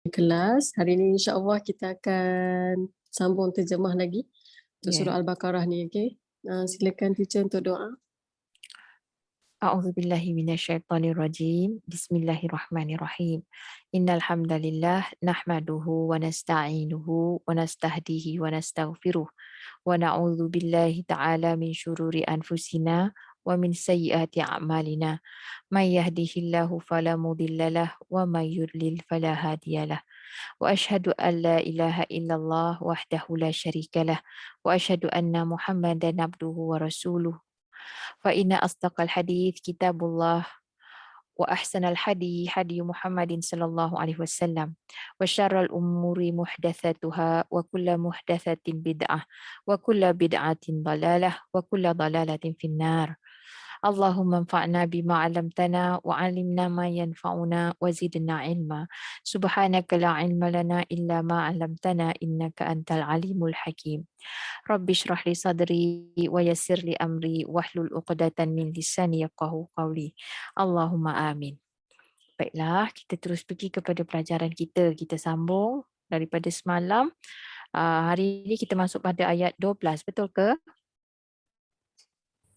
kelas. Hari ini insya-Allah kita akan sambung terjemah lagi untuk Ya. surah Al-Baqarah ni, okey. Silakan teacher untuk doa. A'udzubillahi minasyaitonirrajim. Bismillahirrahmanirrahim. Innal hamdalillah nahmaduhu wa nasta'inuhu wa nastahdihi wa nastaghfiruh wa na'udzu billahi ta'ala min syururi anfusina wa min sayyiati a'malina. May yahdihillahu fala mudhillalah wa may yudlil fala hadiyalah. Wa asyhadu an la ilaha illallah wahdahu la syarikalah wa asyhadu anna Muhammadan abduhu wa rasuluh. Fa inna asdaqal hadits kitabullah wa ahsanal hadi hadi Muhammadin sallallahu alaihi wasallam wa syarral umuri muhdatsatuha wa kullu muhdatsatin bid'ah wa kullu bid'atin dalalah wa kullu dalalatin finnar. Allahumma anfa'na bima 'allamtana wa 'allimna ma yanfa'una wa zidna ilma. Subhanaka la ilma lana illa ma 'allamtana innaka antal alimul hakim. Rabbi shrah li sadri wa yassir li amri wahlul 'uqdatan min lisani yafqahu qawli. Allahumma amin. Baiklah, kita terus pergi kepada pelajaran kita. Kita sambung daripada semalam. Hari ini kita masuk pada ayat 12, betul ke?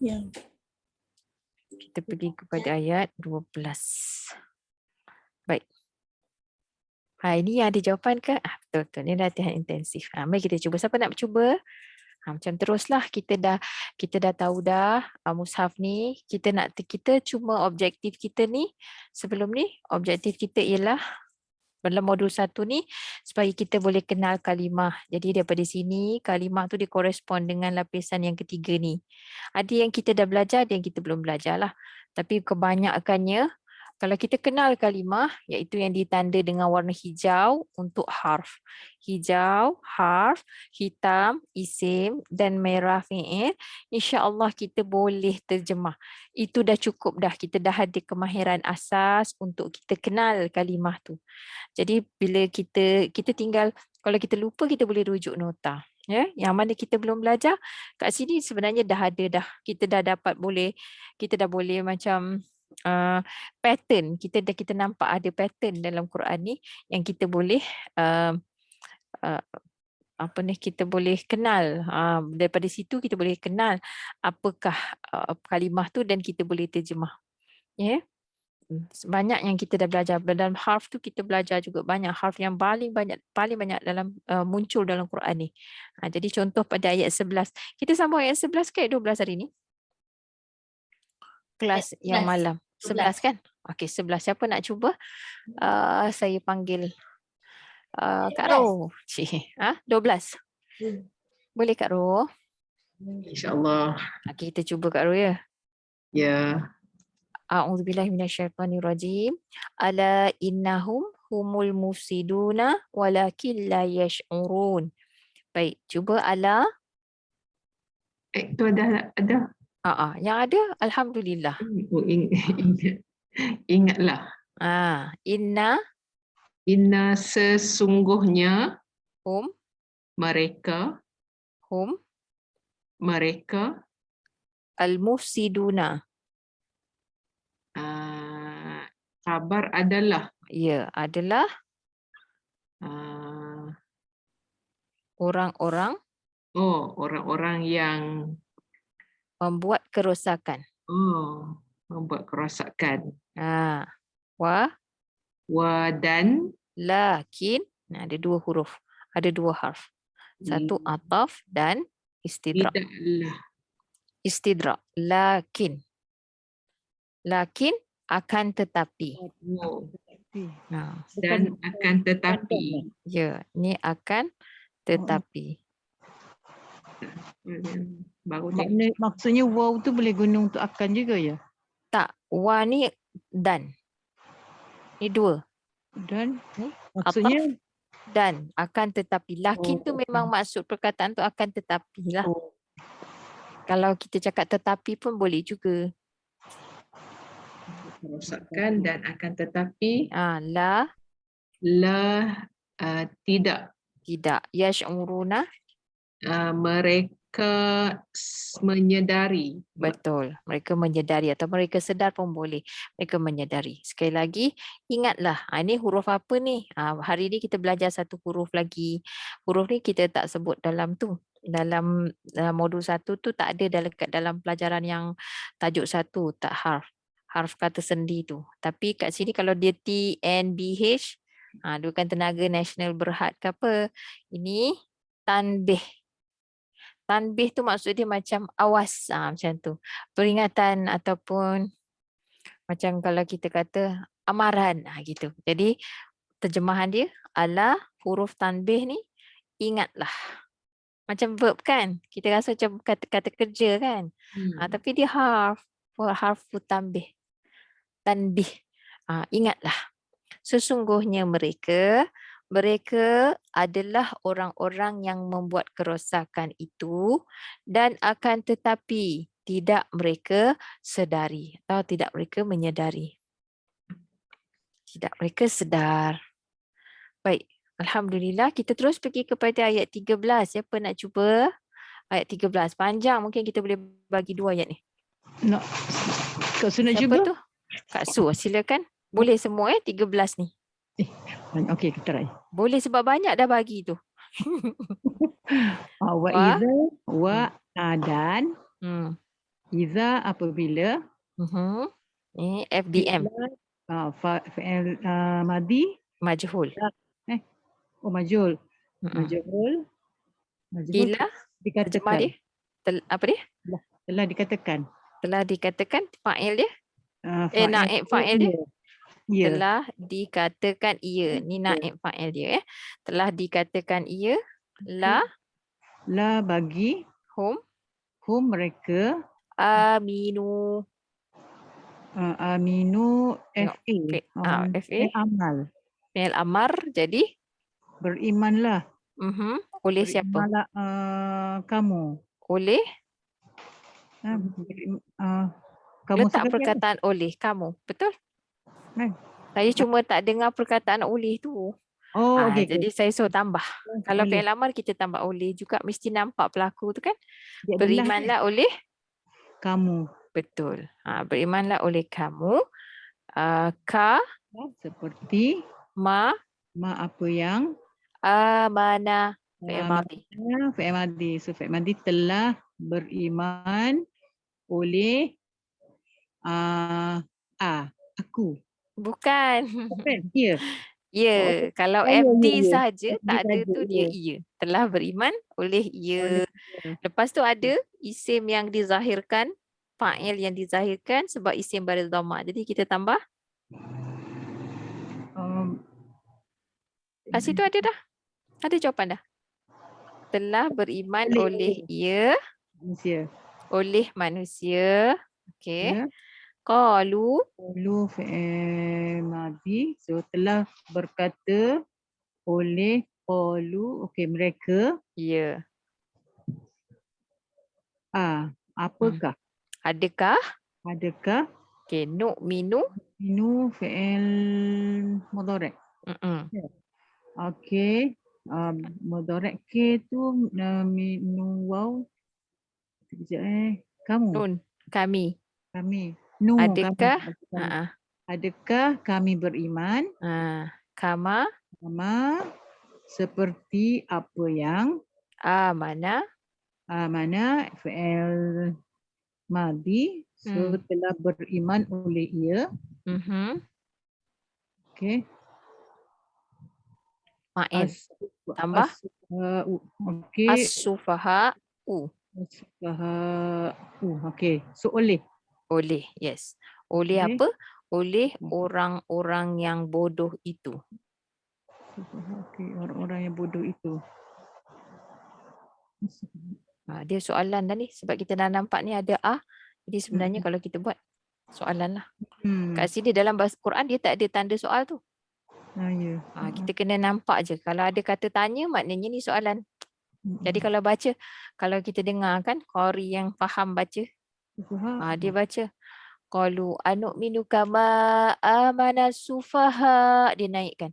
Ya. Kita pergi kepada ayat 12. Baik. Ini yang ada jawapan ke? Betul-betul. Ini latihan intensif. Mari kita cuba. Siapa nak cuba? Macam teruslah, kita dah tahu dah mushaf ni. Kita cuma objektif kita ni sebelum ni, objektif kita ialah dalam modul 1 ni supaya kita boleh kenal kalimah. Jadi daripada sini kalimah tu dia korespon dengan lapisan yang ketiga ni. Ada yang kita dah belajar, ada yang kita belum belajar lah. Tapi kebanyakannya kalau kita kenal kalimah, iaitu yang ditanda dengan warna hijau untuk harf. Hijau, harf, hitam, isim dan merah fi'il. InsyaAllah kita boleh terjemah. Itu dah cukup dah. Kita dah ada kemahiran asas untuk kita kenal kalimah tu. Jadi bila kita tinggal, kalau kita lupa kita boleh rujuk nota. Ya, yang mana kita belum belajar, kat sini sebenarnya dah ada dah. Kita dah boleh macam pattern, kita nampak ada pattern dalam Quran ni yang kita boleh kita boleh kenal. Daripada situ kita boleh kenal apakah kalimah tu dan kita boleh terjemah. Ya. Banyak yang kita dah belajar. Dalam harf tu kita belajar juga banyak harf yang paling banyak dalam muncul dalam Quran ni. Jadi contoh pada ayat 11. Kita sambung ayat 11 ke ayat 12 hari ni? Kelas yang malam. 11 kan? Okey, 11. Siapa nak cuba? Saya panggil Kak Ro. 12. Boleh Kak Ro? InsyaAllah. Okey, kita cuba Kak Ro ya. Ya. A'udzubillahi minasyaitonirrajim. Ala innahum humul mufsiduna walakin la yash'urun. Baik, cuba ala. Itu ada. Yang ada alhamdulillah. Ingatlah. Inna Sesungguhnya hum mereka al-mufsiduna. Khabar adalah. Ya, adalah orang-orang yang membuat kerosakan. Membuat kerosakan. Dan lakin, ada dua huruf, ada dua harf. Satu ataf dan istidrak. Istidrak. Lakin akan tetapi. Dan akan tetapi. Ya, ni akan tetapi. Maksudnya waw tu boleh guna untuk akan juga ya? Tak, wa ni dan. Ni dua. Dan maksudnya ataf dan akan tetapi. Lakin tu memang maksud perkataan tu akan tetapi lah. Kalau kita cakap tetapi pun boleh juga. Kerosakan dan akan tetapi. Tidak. Yash'uruna. menyedari. Betul. Mereka menyedari atau mereka sedar pun boleh. Mereka menyedari. Sekali lagi, ingatlah. Ini huruf apa ni? Hari ni kita belajar satu huruf lagi. Huruf ni kita tak sebut dalam tu. Dalam modul 1 tu tak ada dalam pelajaran yang tajuk 1, tak harf. Harf kata sendi tu. Tapi kat sini kalau dia TNBH, dia bukan tenaga nasional berhad ke apa. Ini tanbih. Tanbih tu maksud dia macam awas, macam tu. Peringatan ataupun macam kalau kita kata amaran, gitu. Jadi terjemahan dia ala huruf tanbih ni ingatlah. Macam verb kan? Kita rasa macam kata kerja kan? Tapi dia harf tanbih. Tanbih. Ingatlah. Sesungguhnya mereka adalah orang-orang yang membuat kerosakan itu dan akan tetapi tidak mereka sedari atau tidak mereka menyedari. Tidak mereka sedar. Baik, alhamdulillah kita terus pergi kepada ayat 13. Siapa nak cuba? Ayat 13. Panjang, mungkin kita boleh bagi 2 ayat ni. Nak Kak Su nak Siapa cuba? tu? Kak Su, silakan. Boleh semua 13 ni. Okey, kita try. Boleh sebab banyak dah bagi tu. Wa Wa. idza wa dan Hmm. idza apabila Ini FDM, fi'il madi majhul. majhul. Mm-mm. Majhul Bila terjemah dikatakan. dia? Apa dia? Telah dikatakan. Telah dikatakan fa'il dia? Fa'il Naib fa'il dia? Ya. Telah dikatakan ia. Ni naib fa'il dia. Telah dikatakan ia. La Bagi hum mereka aminu. aminu Tengok, FA. amal. Fi'il amar jadi Berimanlah. oleh siapa? Berimanlah kamu. Oleh Kamu letak sekalian. perkataan oleh kamu. Betul? Kan? Saya cuma tak dengar perkataan oleh tu. Okey. Jadi saya suruh tambah. Kalau Oleh. fi'il amar kita tambah oleh juga, mesti nampak pelaku tu kan. Dia adalah Berimanlah oleh kamu. betul. Berimanlah oleh kamu. Seperti Ma apa yang amana fi'il madhi. Fi'il madi. So fi'il madi telah beriman oleh aku. Bukan. Ya. Ya, kalau ya, FD ya. saja FD tak ada saja, tu dia ya. ia. Telah beriman oleh ia. Oleh ia. Lepas tu ada isim yang dizahirkan, fa'il yang dizahirkan sebab isim baris dhamma. Jadi kita tambah. Kat situ ada dah. Ada jawapan dah. Telah beriman oleh ia. Manusia. Oleh manusia. Okey. Ya. Qalu Fi'il madi. So telah berkata oleh mereka. ya. Apakah? Adakah? Okey, nu'minu. Minu fi'il mudhari'. Okey. Mudhari' ke tu minu waw. Sekejap kamu. Nun. Kami. Nu. Adakah? Kami. Adakah kami beriman? Kama. Seperti apa yang Amana. fi'il madi. So telah beriman oleh ia. Okey. Ma'in. Tambah. Okey. As-sufaha'u. Okey. So oleh. Oleh, yes. Oleh apa? Oleh orang-orang yang bodoh itu. Okey, orang-orang yang bodoh itu. Dia soalan dah ni. Sebab kita dah nampak ni ada Jadi sebenarnya kalau kita buat soalan lah. Kat sini dalam bahasa Quran dia tak ada tanda soal tu. Ya. Kita kena nampak je. Kalau ada kata tanya maknanya ni soalan. Jadi kalau baca, kalau kita dengar kan qari yang faham baca. Dia baca. Qalu anu'minu kama amana sufaha. Dia naikkan.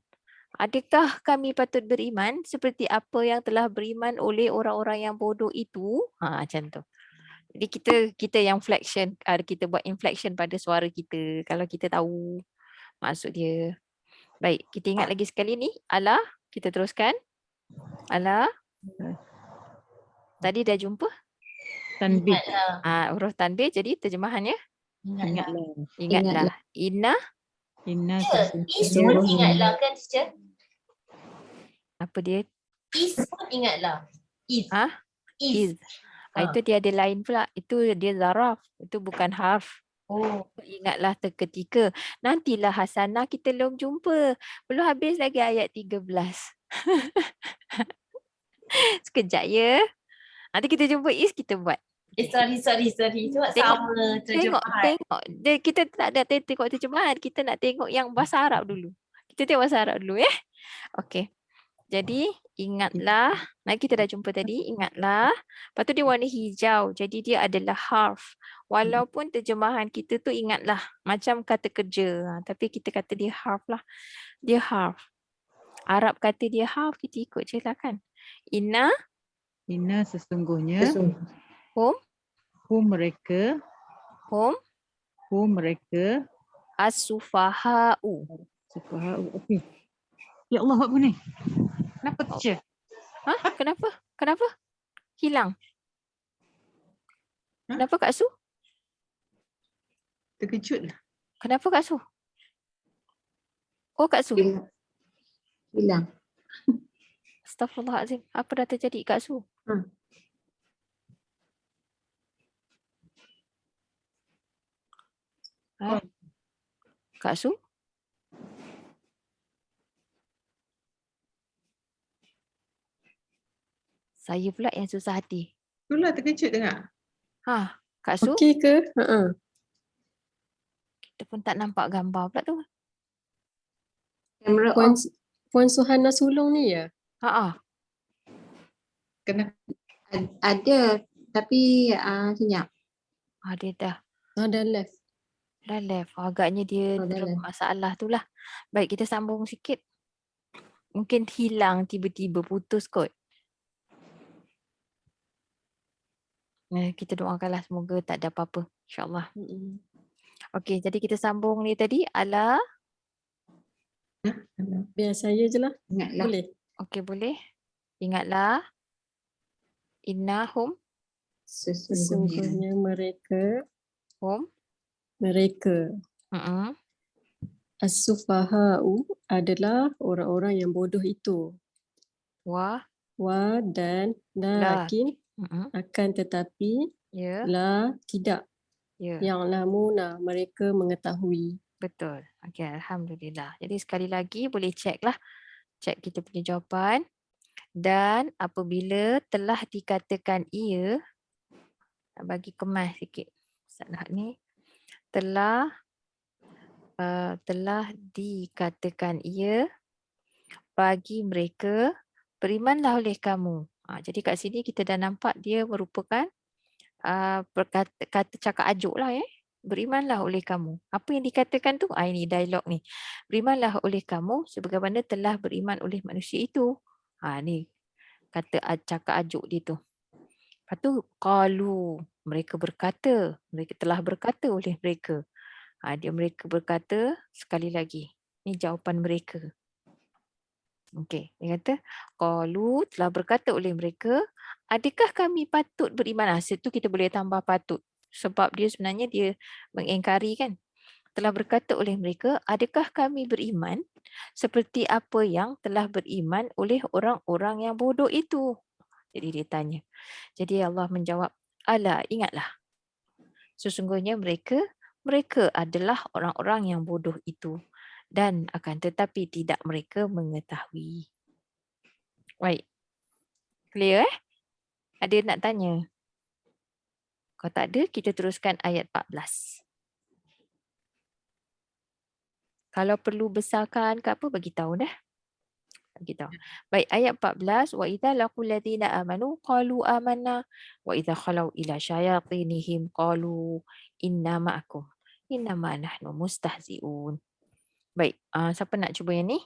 Adakah kami patut beriman seperti apa yang telah beriman oleh orang-orang yang bodoh itu? Macam tu. Jadi kita yang flexion, kita buat inflection pada suara kita kalau kita tahu maksud dia. Baik, kita ingat lagi sekali ni. Ala, kita teruskan. Ala, tadi dah jumpa? Tanbih. Huruf tanbih, jadi terjemahannya? Ingatlah. Ingatlah. Inna, Inna Is pun ingatlah kan teacher? apa dia? Is pun ingatlah. Is. Ha? Is. Is. Itu dia ada lain pula. Itu dia zaraf. Itu bukan harf. Oh. Ingatlah seketika. Nantilah Hasanah kita belum jumpa. Belum habis lagi ayat 13. Sekejap ya. Nanti kita jumpa is, kita buat. Sorry. Sebab sama terjemahan. Tengok. Kita tak ada tengok terjemahan. Kita nak tengok yang bahasa Arab dulu. Kita tengok bahasa Arab dulu ya. Okey. Jadi ingatlah. Nah, kita dah jumpa tadi. Ingatlah. Lepas tu dia warna hijau. Jadi dia adalah harf. Walaupun terjemahan kita tu ingatlah. Macam kata kerja. Tapi kita kata dia harf lah. Dia harf. Arab kata dia harf. Kita ikut je lah kan. Inna. Inna sesungguhnya. Hum. Hum mereka. Hum. Hum mereka. As-sufaha'u. Okey. Ya Allah, apa ni? Kenapa teacher? Kenapa? Kenapa? Hilang. Kenapa Kak Su? Terkejut lah. Kenapa Kak Su? Oh Kak Su. Hilang. Astaghfirullahalazim. Apa dah terjadi Kak Su? Kak Su? Saya pula yang susah hati. Itulah terkejut dengar. Kak Su? Okey ke? Kita pun tak nampak gambar pula tu. Kamera Puan, off. Puan Suhana sulung ni ya? Kenapa? Ada tapi senyap. Dia dah Dah left. left. Agaknya dia Dah left. masalah tu lah. Baik, kita sambung sikit. Mungkin hilang tiba-tiba, putus kot. Kita doakanlah semoga tak ada apa-apa. InsyaAllah. Okey, jadi kita sambung ni tadi. Ala. Biar saya je lah. Ingatlah. Boleh? Okey, boleh. Ingatlah. Innahum. Sesungguhnya. Sesungguhnya mereka Hum. as-sufaha'u adalah orang-orang yang bodoh itu. Wa. Dan La. lakin akan tetapi Ya. la tidak. Ya. Yang lamuna mereka mengetahui. Betul. Okey, alhamdulillah. Jadi sekali lagi boleh cek lah. Cek kita punya jawapan. Dan apabila telah dikatakan ia, nak bagi kemas sikit. Salah ni. Telah dikatakan ia bagi mereka, berimanlah oleh kamu. Jadi kat sini kita dah nampak dia merupakan kata cakap ajuk lah Berimanlah oleh kamu. Apa yang dikatakan tu? Ini dialog ni. Berimanlah oleh kamu sebagaimana telah beriman oleh manusia itu. Ni kata cakap ajuk dia tu. Lepas tu qalu, mereka berkata, mereka telah berkata oleh mereka. Mereka berkata sekali lagi. Ni jawapan mereka. Okey, dia kata qalu, telah berkata oleh mereka, adakah kami patut beriman? Situ kita boleh tambah patut. Sebab dia sebenarnya dia mengingkari kan. Telah berkata oleh mereka, adakah kami beriman seperti apa yang telah beriman oleh orang-orang yang bodoh itu? Jadi dia tanya. Jadi Allah menjawab, ala, ingatlah. Sesungguhnya mereka adalah orang-orang yang bodoh itu. Dan akan tetapi tidak mereka mengetahui. Baik. Clear Ada nak tanya? Kalau tak ada, kita teruskan ayat 14. Kalau perlu besarkan ke apa, bagi tahu dah. Bagi tahu. Baik, ayat 14. Wa idza laqul ladzina amanu qalu amanna wa idza khalau ila syayatinihim qalu inna ma'akum innama nahnu mustahzi'un. Baik, siapa nak cuba yang ni?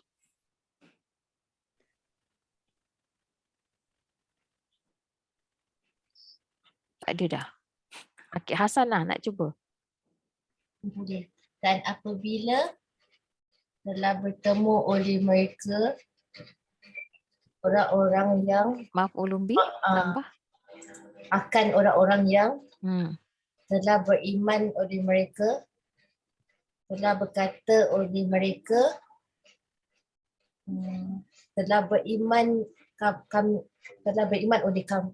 Tak ada dah. Okey, Hasanah nak cuba. Boleh. Dan apabila telah bertemu oleh mereka orang-orang yang Maf'ulun bih tambah. akan orang-orang yang Hmm. telah beriman oleh mereka, telah berkata oleh mereka, telah beriman kami, telah beriman oleh kami,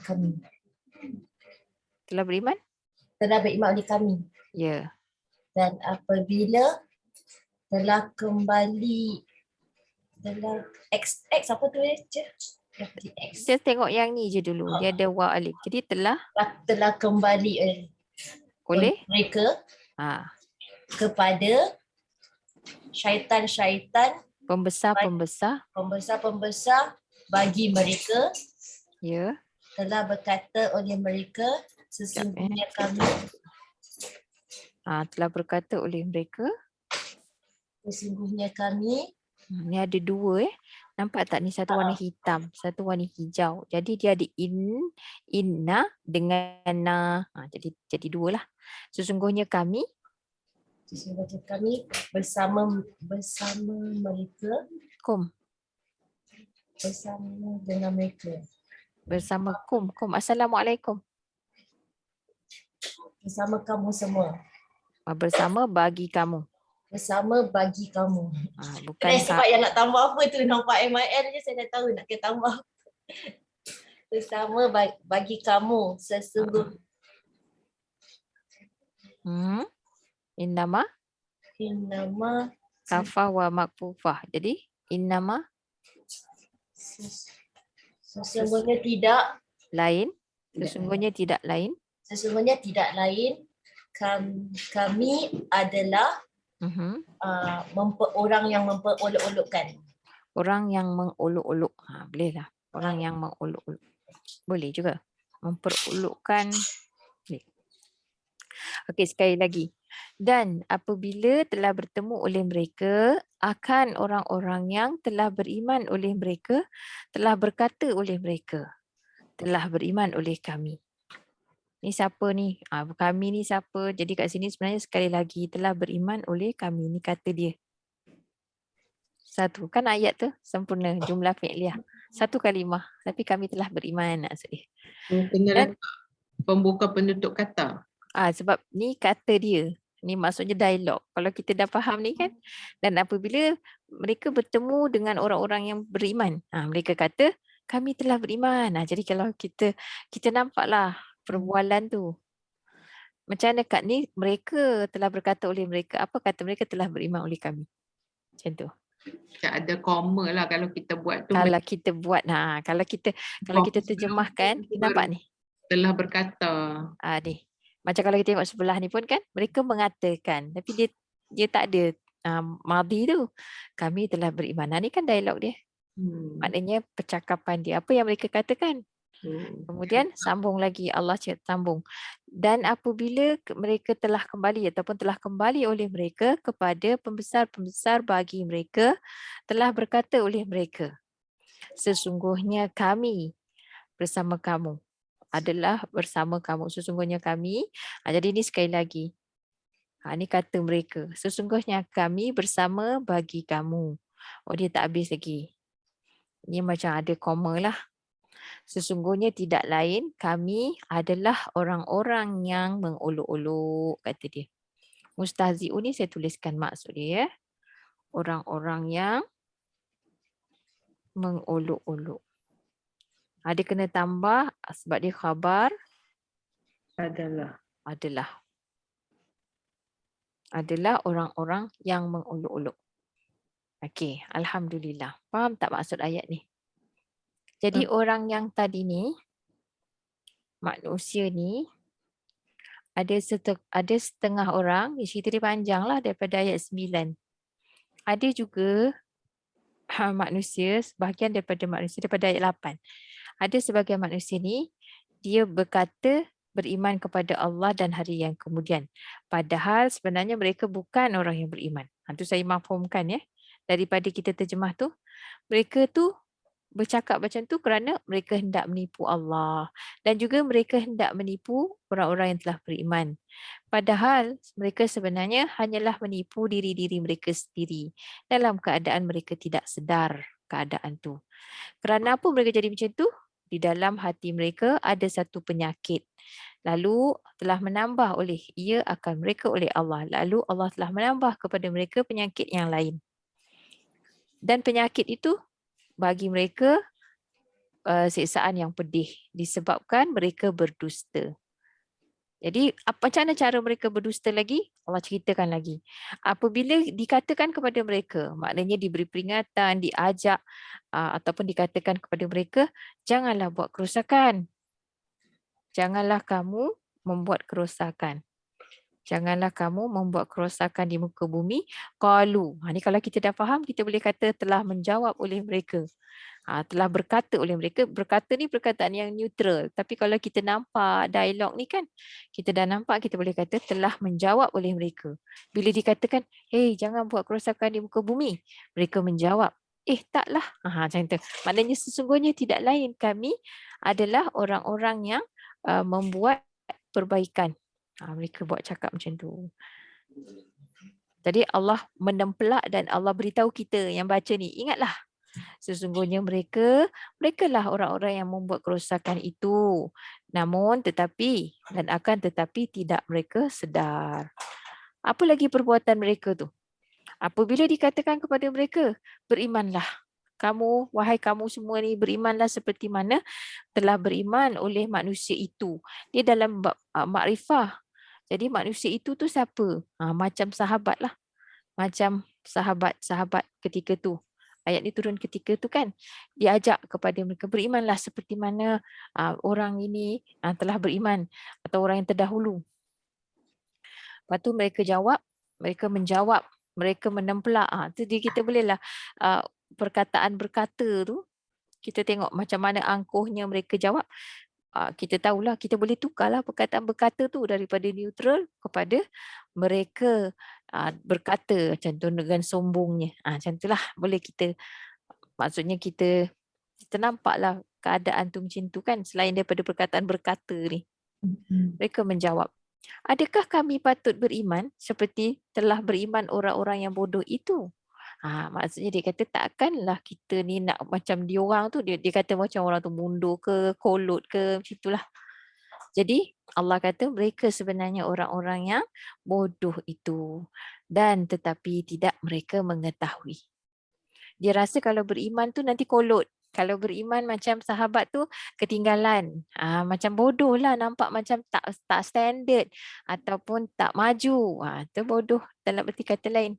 kami. Telah beriman? Telah beriman oleh kami. Ya. Dan apabila telah kembali, telah X apa tu je? X. Kita tengok yang ni je dulu. Dia ada wa alif. Jadi Telah kembali oleh mereka ha, kepada syaitan-syaitan, pembesar-pembesar. pembesar-pembesar bagi mereka, Ya. telah berkata oleh mereka, sesungguhnya kami, Telah berkata oleh mereka. sesungguhnya kami, Ni ada dua Nampak tak ni satu warna hitam, satu warna hijau. Jadi dia ada inna dengan na. Jadi dua lah. Sesungguhnya kami bersama mereka, bersama dengan mereka, bersama kum. Assalamualaikum. bersama kamu semua, Bersama bagi kamu. bersama bagi kamu. Bukan Sebab yang nak tambah apa tu, nampak MIL je saya dah tahu nak kena tambah. Bersama bagi kamu sesungguhnya. Innama kafah wa makfufah. Jadi innama sesungguhnya tidak lain. Sesungguhnya tidak lain. Sesungguhnya tidak lain kami adalah orang yang memperolok-olokkan. Orang yang mengolok-olok. Boleh lah. Orang yang mengolok-olok. Boleh juga. Memperolokkan. Boleh. Okey, sekali lagi. Dan apabila telah bertemu oleh mereka, akan orang-orang yang telah beriman oleh mereka, telah berkata oleh mereka, telah beriman oleh kami. Ni siapa ni? Kami ni siapa? Jadi kat sini sebenarnya sekali lagi, telah beriman oleh kami. Ni kata dia. Satu. Kan ayat tu sempurna. Jumlah fi'liyah. Satu kalimah. Tapi kami telah beriman. Maksud dia. Kena letak pembuka penutup kata. Sebab ni kata dia. Ni maksudnya dialog. Kalau kita dah faham ni kan. Dan apabila mereka bertemu dengan orang-orang yang beriman. Mereka kata, kami telah beriman. Jadi kalau kita nampaklah perbualan tu. Macam mana kat ni, mereka telah berkata oleh mereka. Apa kata mereka telah beriman oleh kami. Macam tu. Tak ada koma lah kalau kita buat tu. Kalau kita buat, kalau kita terjemahkan, nampak ni. Telah berkata. Ni. Macam kalau kita tengok sebelah ni pun kan, mereka mengatakan. Tapi dia tak ada madhi tu. Kami telah beriman. Ni kan dialog dia. Maknanya percakapan dia. Apa yang mereka katakan. Kemudian sambung lagi. Allah sambung. Dan apabila mereka telah kembali ataupun telah kembali oleh mereka kepada pembesar-pembesar bagi mereka, telah berkata oleh mereka, sesungguhnya kami bersama kamu. Adalah bersama kamu. Sesungguhnya kami. Jadi ini sekali lagi. Ini kata mereka. Sesungguhnya kami bersama bagi kamu. Dia tak habis lagi. Ini macam ada koma lah. Sesungguhnya tidak lain. Kami adalah orang-orang yang mengolok-olok. Kata dia. Mustahzi'un ni saya tuliskan maksud dia. Orang-orang yang mengolok-olok. Dia kena tambah sebab dia khabar adalah orang-orang yang mengolok-olok. Okey, alhamdulillah. Faham tak maksud ayat ni? Jadi orang yang tadi ni, manusia ni, ada setengah orang, cerita dia panjang lah daripada ayat 9. Ada juga manusia, sebahagian daripada manusia daripada ayat 8. Ada sebagian manusia ni, dia berkata beriman kepada Allah dan hari yang kemudian. Padahal sebenarnya mereka bukan orang yang beriman. Itu saya mafhumkan ya. Daripada kita terjemah tu, mereka tu bercakap macam tu kerana mereka hendak menipu Allah dan juga mereka hendak menipu orang-orang yang telah beriman. Padahal mereka sebenarnya hanyalah menipu diri-diri mereka sendiri dalam keadaan mereka tidak sedar keadaan tu. Kerana apa mereka jadi macam tu? Di dalam hati mereka ada satu penyakit. Lalu telah menambah oleh ia akan mereka oleh Allah. Lalu Allah telah menambah kepada mereka penyakit yang lain. Dan penyakit itu bagi mereka siksaan yang pedih disebabkan mereka berdusta. Jadi macam mana cara mereka berdusta lagi? Allah ceritakan lagi. Apabila dikatakan kepada mereka, maknanya diberi peringatan, diajak ataupun dikatakan kepada mereka, janganlah buat kerosakan. Janganlah kamu membuat kerosakan. Janganlah kamu membuat kerosakan di muka bumi. Qalu. Ni kalau kita dah faham, kita boleh kata telah menjawab oleh mereka. Telah berkata oleh mereka. Berkata ni perkataan yang neutral. Tapi kalau kita nampak dialog ni kan, kita dah nampak, kita boleh kata telah menjawab oleh mereka. Bila dikatakan, hey, jangan buat kerosakan di muka bumi, mereka menjawab, taklah. Macam tu. Maknanya sesungguhnya tidak lain, kami adalah orang-orang yang membuat perbaikan. Mereka buat cakap macam tu. Jadi Allah menempelak dan Allah beritahu kita yang baca ni, ingatlah, sesungguhnya mereka lah orang-orang yang membuat kerosakan itu. Namun tetapi tidak mereka sedar. Apa lagi perbuatan mereka tu? Apabila dikatakan kepada mereka, berimanlah. Kamu, wahai kamu semua ni, berimanlah seperti mana telah beriman oleh manusia itu. Dia dalam bab makrifah. Jadi manusia itu tu siapa? Macam sahabat lah. Macam sahabat-sahabat ketika tu. Ayat ni turun ketika tu kan. Diajak kepada mereka, berimanlah seperti mana orang ini telah beriman. Atau orang yang terdahulu. Lepas tu mereka menjawab. Mereka menempelak. Jadi kita bolehlah perkataan berkata tu. Kita tengok macam mana angkuhnya mereka jawab. Kita tahulah, kita boleh tukarlah perkataan berkata tu daripada neutral kepada mereka berkata macam tu dengan sombongnya. Macam itulah boleh kita, maksudnya kita nampaklah keadaan tu macam tu kan, selain daripada perkataan berkata ni. Mereka menjawab, adakah kami patut beriman seperti telah beriman orang-orang yang bodoh itu? Maksudnya dia kata takkanlah kita ni nak macam diorang tu, dia kata macam orang tu mundur ke, kolot ke, macam itulah. Jadi Allah kata mereka sebenarnya orang-orang yang bodoh itu, dan tetapi tidak mereka mengetahui. Dia rasa kalau beriman tu nanti kolot. Kalau beriman macam sahabat tu ketinggalan. Macam bodoh lah, nampak macam tak standard ataupun tak maju. Itu bodoh dalam erti kata lain.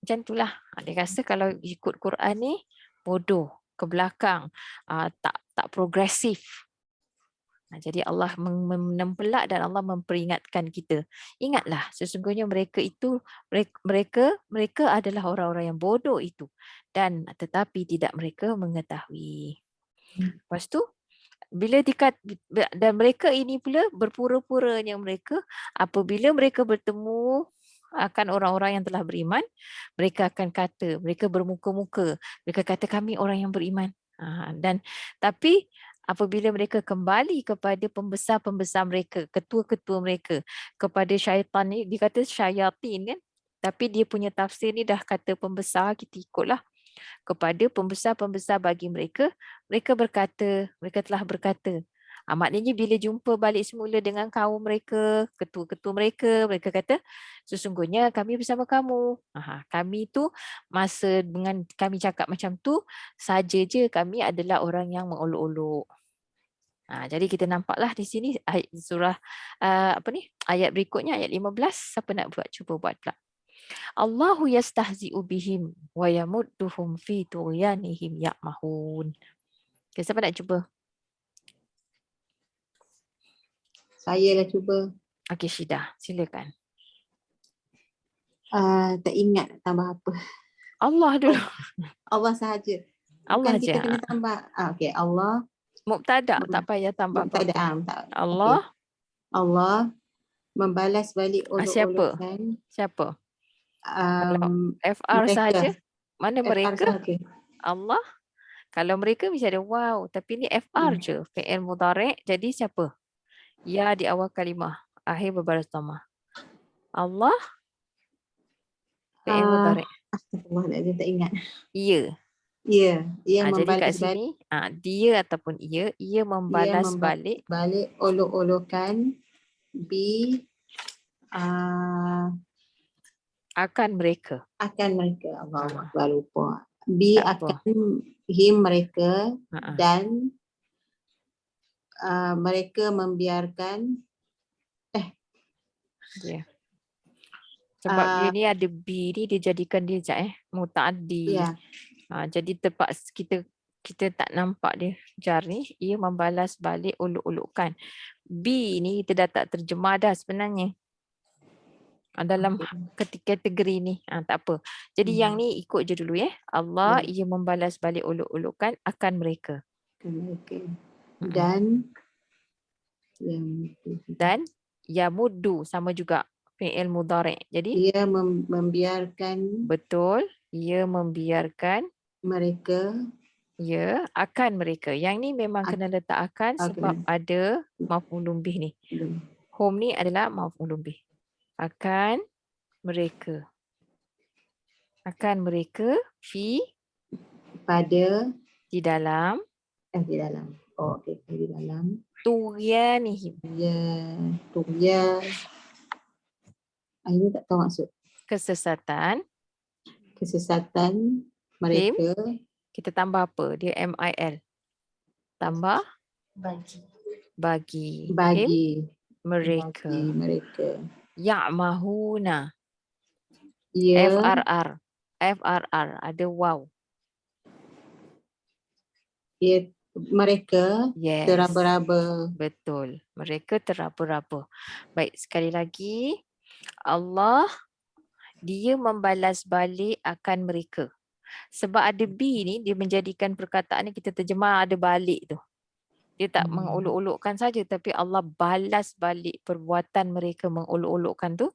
Macam itulah. Dia rasa kalau ikut Quran ni bodoh, ke belakang, tak progresif. Jadi Allah menempelak dan Allah memperingatkan kita. Ingatlah, sesungguhnya mereka adalah orang-orang yang bodoh itu, dan tetapi tidak mereka mengetahui. Lepas tu bila dan mereka ini pula berpura-puranya mereka, apabila mereka bertemu akan orang-orang yang telah beriman, mereka akan kata, mereka bermuka-muka, mereka kata kami orang yang beriman. Dan tapi apabila mereka kembali kepada pembesar-pembesar mereka, ketua-ketua mereka, kepada syaitan ni, dikata syayatin kan, tapi dia punya tafsir ni dah kata pembesar, kita ikutlah. Kepada pembesar-pembesar bagi mereka, mereka telah berkata. Maknanya bila jumpa balik semula dengan kaum mereka, ketua-ketua mereka, mereka kata, sesungguhnya kami bersama kamu. Kami tu masa dengan kami cakap macam tu, saja je kami adalah orang yang mengolok-olok. Jadi kita nampaklah di sini surah ayat berikutnya, ayat 15. Siapa nak buat? Cuba buat pula. Allahu yastahzi'u bihim wa yamudduhum fi tughyanihim ya'mahun. Okay, siapa nak cuba? Saya lah cuba. Okey, Syidah, silakan. Tak ingat tambah apa. Allah dulu. Allah sahaja. Allah Bukan kita je. kena tambah. Okey, Allah. Mubtada, tak payah tambah Tak apa-apa. ada. Allah. Okay. Allah membalas balik olok-olokan. Siapa? Kalau FR mereka. sahaja. Mana mereka? Okay. Allah. Kalau mereka mesti ada wow, tapi ni FR je, fi'il mudhari'. Jadi siapa? Ya di awal kalimah, akhir berbaris dhamma. Allah fi'il mudhari'. Astagfirullahaladzim, tak ingat. Ya. Ya, ia Jadi kat membalas balik. sini dia ataupun ia Ia membalas membalas balik balik olok-olokan akan mereka. akan mereka. Allah Ah. Akbar, lupa. Tak apa. Akan mereka Ha-ha. dan mereka membiarkan Ya. Sebab dia ni ada B ni dia jadikan dia mutaaddi. ya, Jadi terpaksa kita tak nampak dia jar ni, ia membalas balik uluk-ulukan. B ni kita dah tak terjemah dah sebenarnya. Dalam kategori ni. Tak apa. Jadi yang ni ikut je dulu Allah ia membalas balik uluk-ulukan akan mereka. mereka dan Yamuddu sama juga fi'il mudhari'. Jadi ia membiarkan betul, ia membiarkan mereka akan mereka. Yang ni memang kena letak akan sebab ada maf'ulun bih ni. Hum ni adalah maf'ulun bih. Akan mereka. Akan mereka pada di dalam di dalam. Oh, okey, di dalam. tughyanihim. Ya. Ini tak tahu maksud. Kesesatan. Mereka. Kita tambah apa? Dia MIL. Tambah bagi. Bagi Mereka. Ya'mahuna. Ya. FRR. Ada wow. Ya, mereka Yes. teraba-raba. Betul. Mereka teraba-raba. Baik, sekali lagi. Allah, dia membalas balik akan mereka. Sebab ada B ni, dia menjadikan perkataan ni kita terjemah ada balik tu. Dia tak menguluk-ulukkan saja, tapi Allah balas balik perbuatan mereka menguluk-ulukkan tu.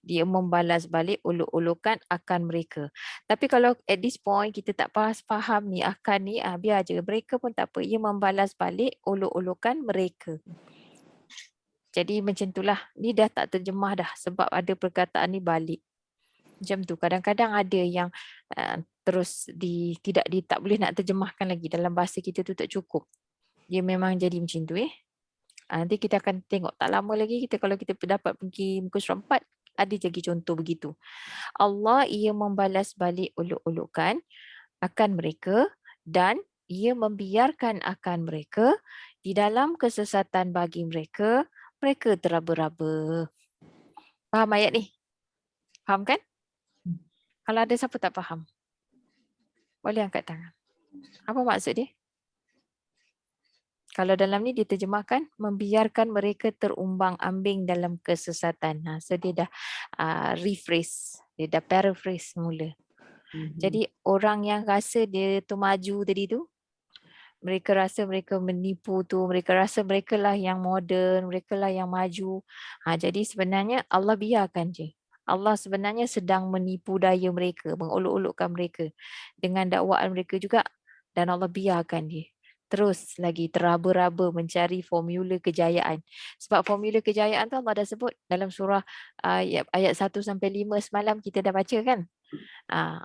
Dia membalas balik uluk-ulukan akan mereka. Tapi kalau at this point kita tak faham ni akan ni, biar je. Mereka pun tak apa. Ia membalas balik uluk-ulukan mereka. Jadi macam itulah. Ni dah tak terjemah dah sebab ada perkataan ni balik. Macam tu. Kadang-kadang ada yang terus tak boleh nak terjemahkan lagi. Dalam bahasa kita tu tak cukup. Dia memang jadi macam tu Nanti kita akan tengok tak lama lagi kalau kita dapat pergi muka surat 4 ada lagi contoh begitu. Allah ia membalas balik uluk-ulukan akan mereka dan ia membiarkan akan mereka di dalam kesesatan bagi mereka teraba-raba. Faham ayat ni? Faham kan? Kalau ada siapa tak faham, boleh angkat tangan. Apa maksud dia? Kalau dalam ni diterjemahkan membiarkan mereka terumbang-ambing dalam kesesatan. So dia dah rephrase, dia dah paraphrase mula. Jadi orang yang rasa dia tu maju tadi tu, mereka rasa mereka menipu tu, mereka rasa mereka lah yang moden, mereka lah yang maju. Jadi sebenarnya Allah biarkan je. Allah sebenarnya sedang menipu daya mereka, mengolok-olokkan mereka dengan dakwaan mereka juga, dan Allah biarkan dia terus lagi teraba-raba mencari formula kejayaan. Sebab formula kejayaan tu Allah dah sebut dalam surah ayat 1 sampai 5 semalam kita dah baca kan.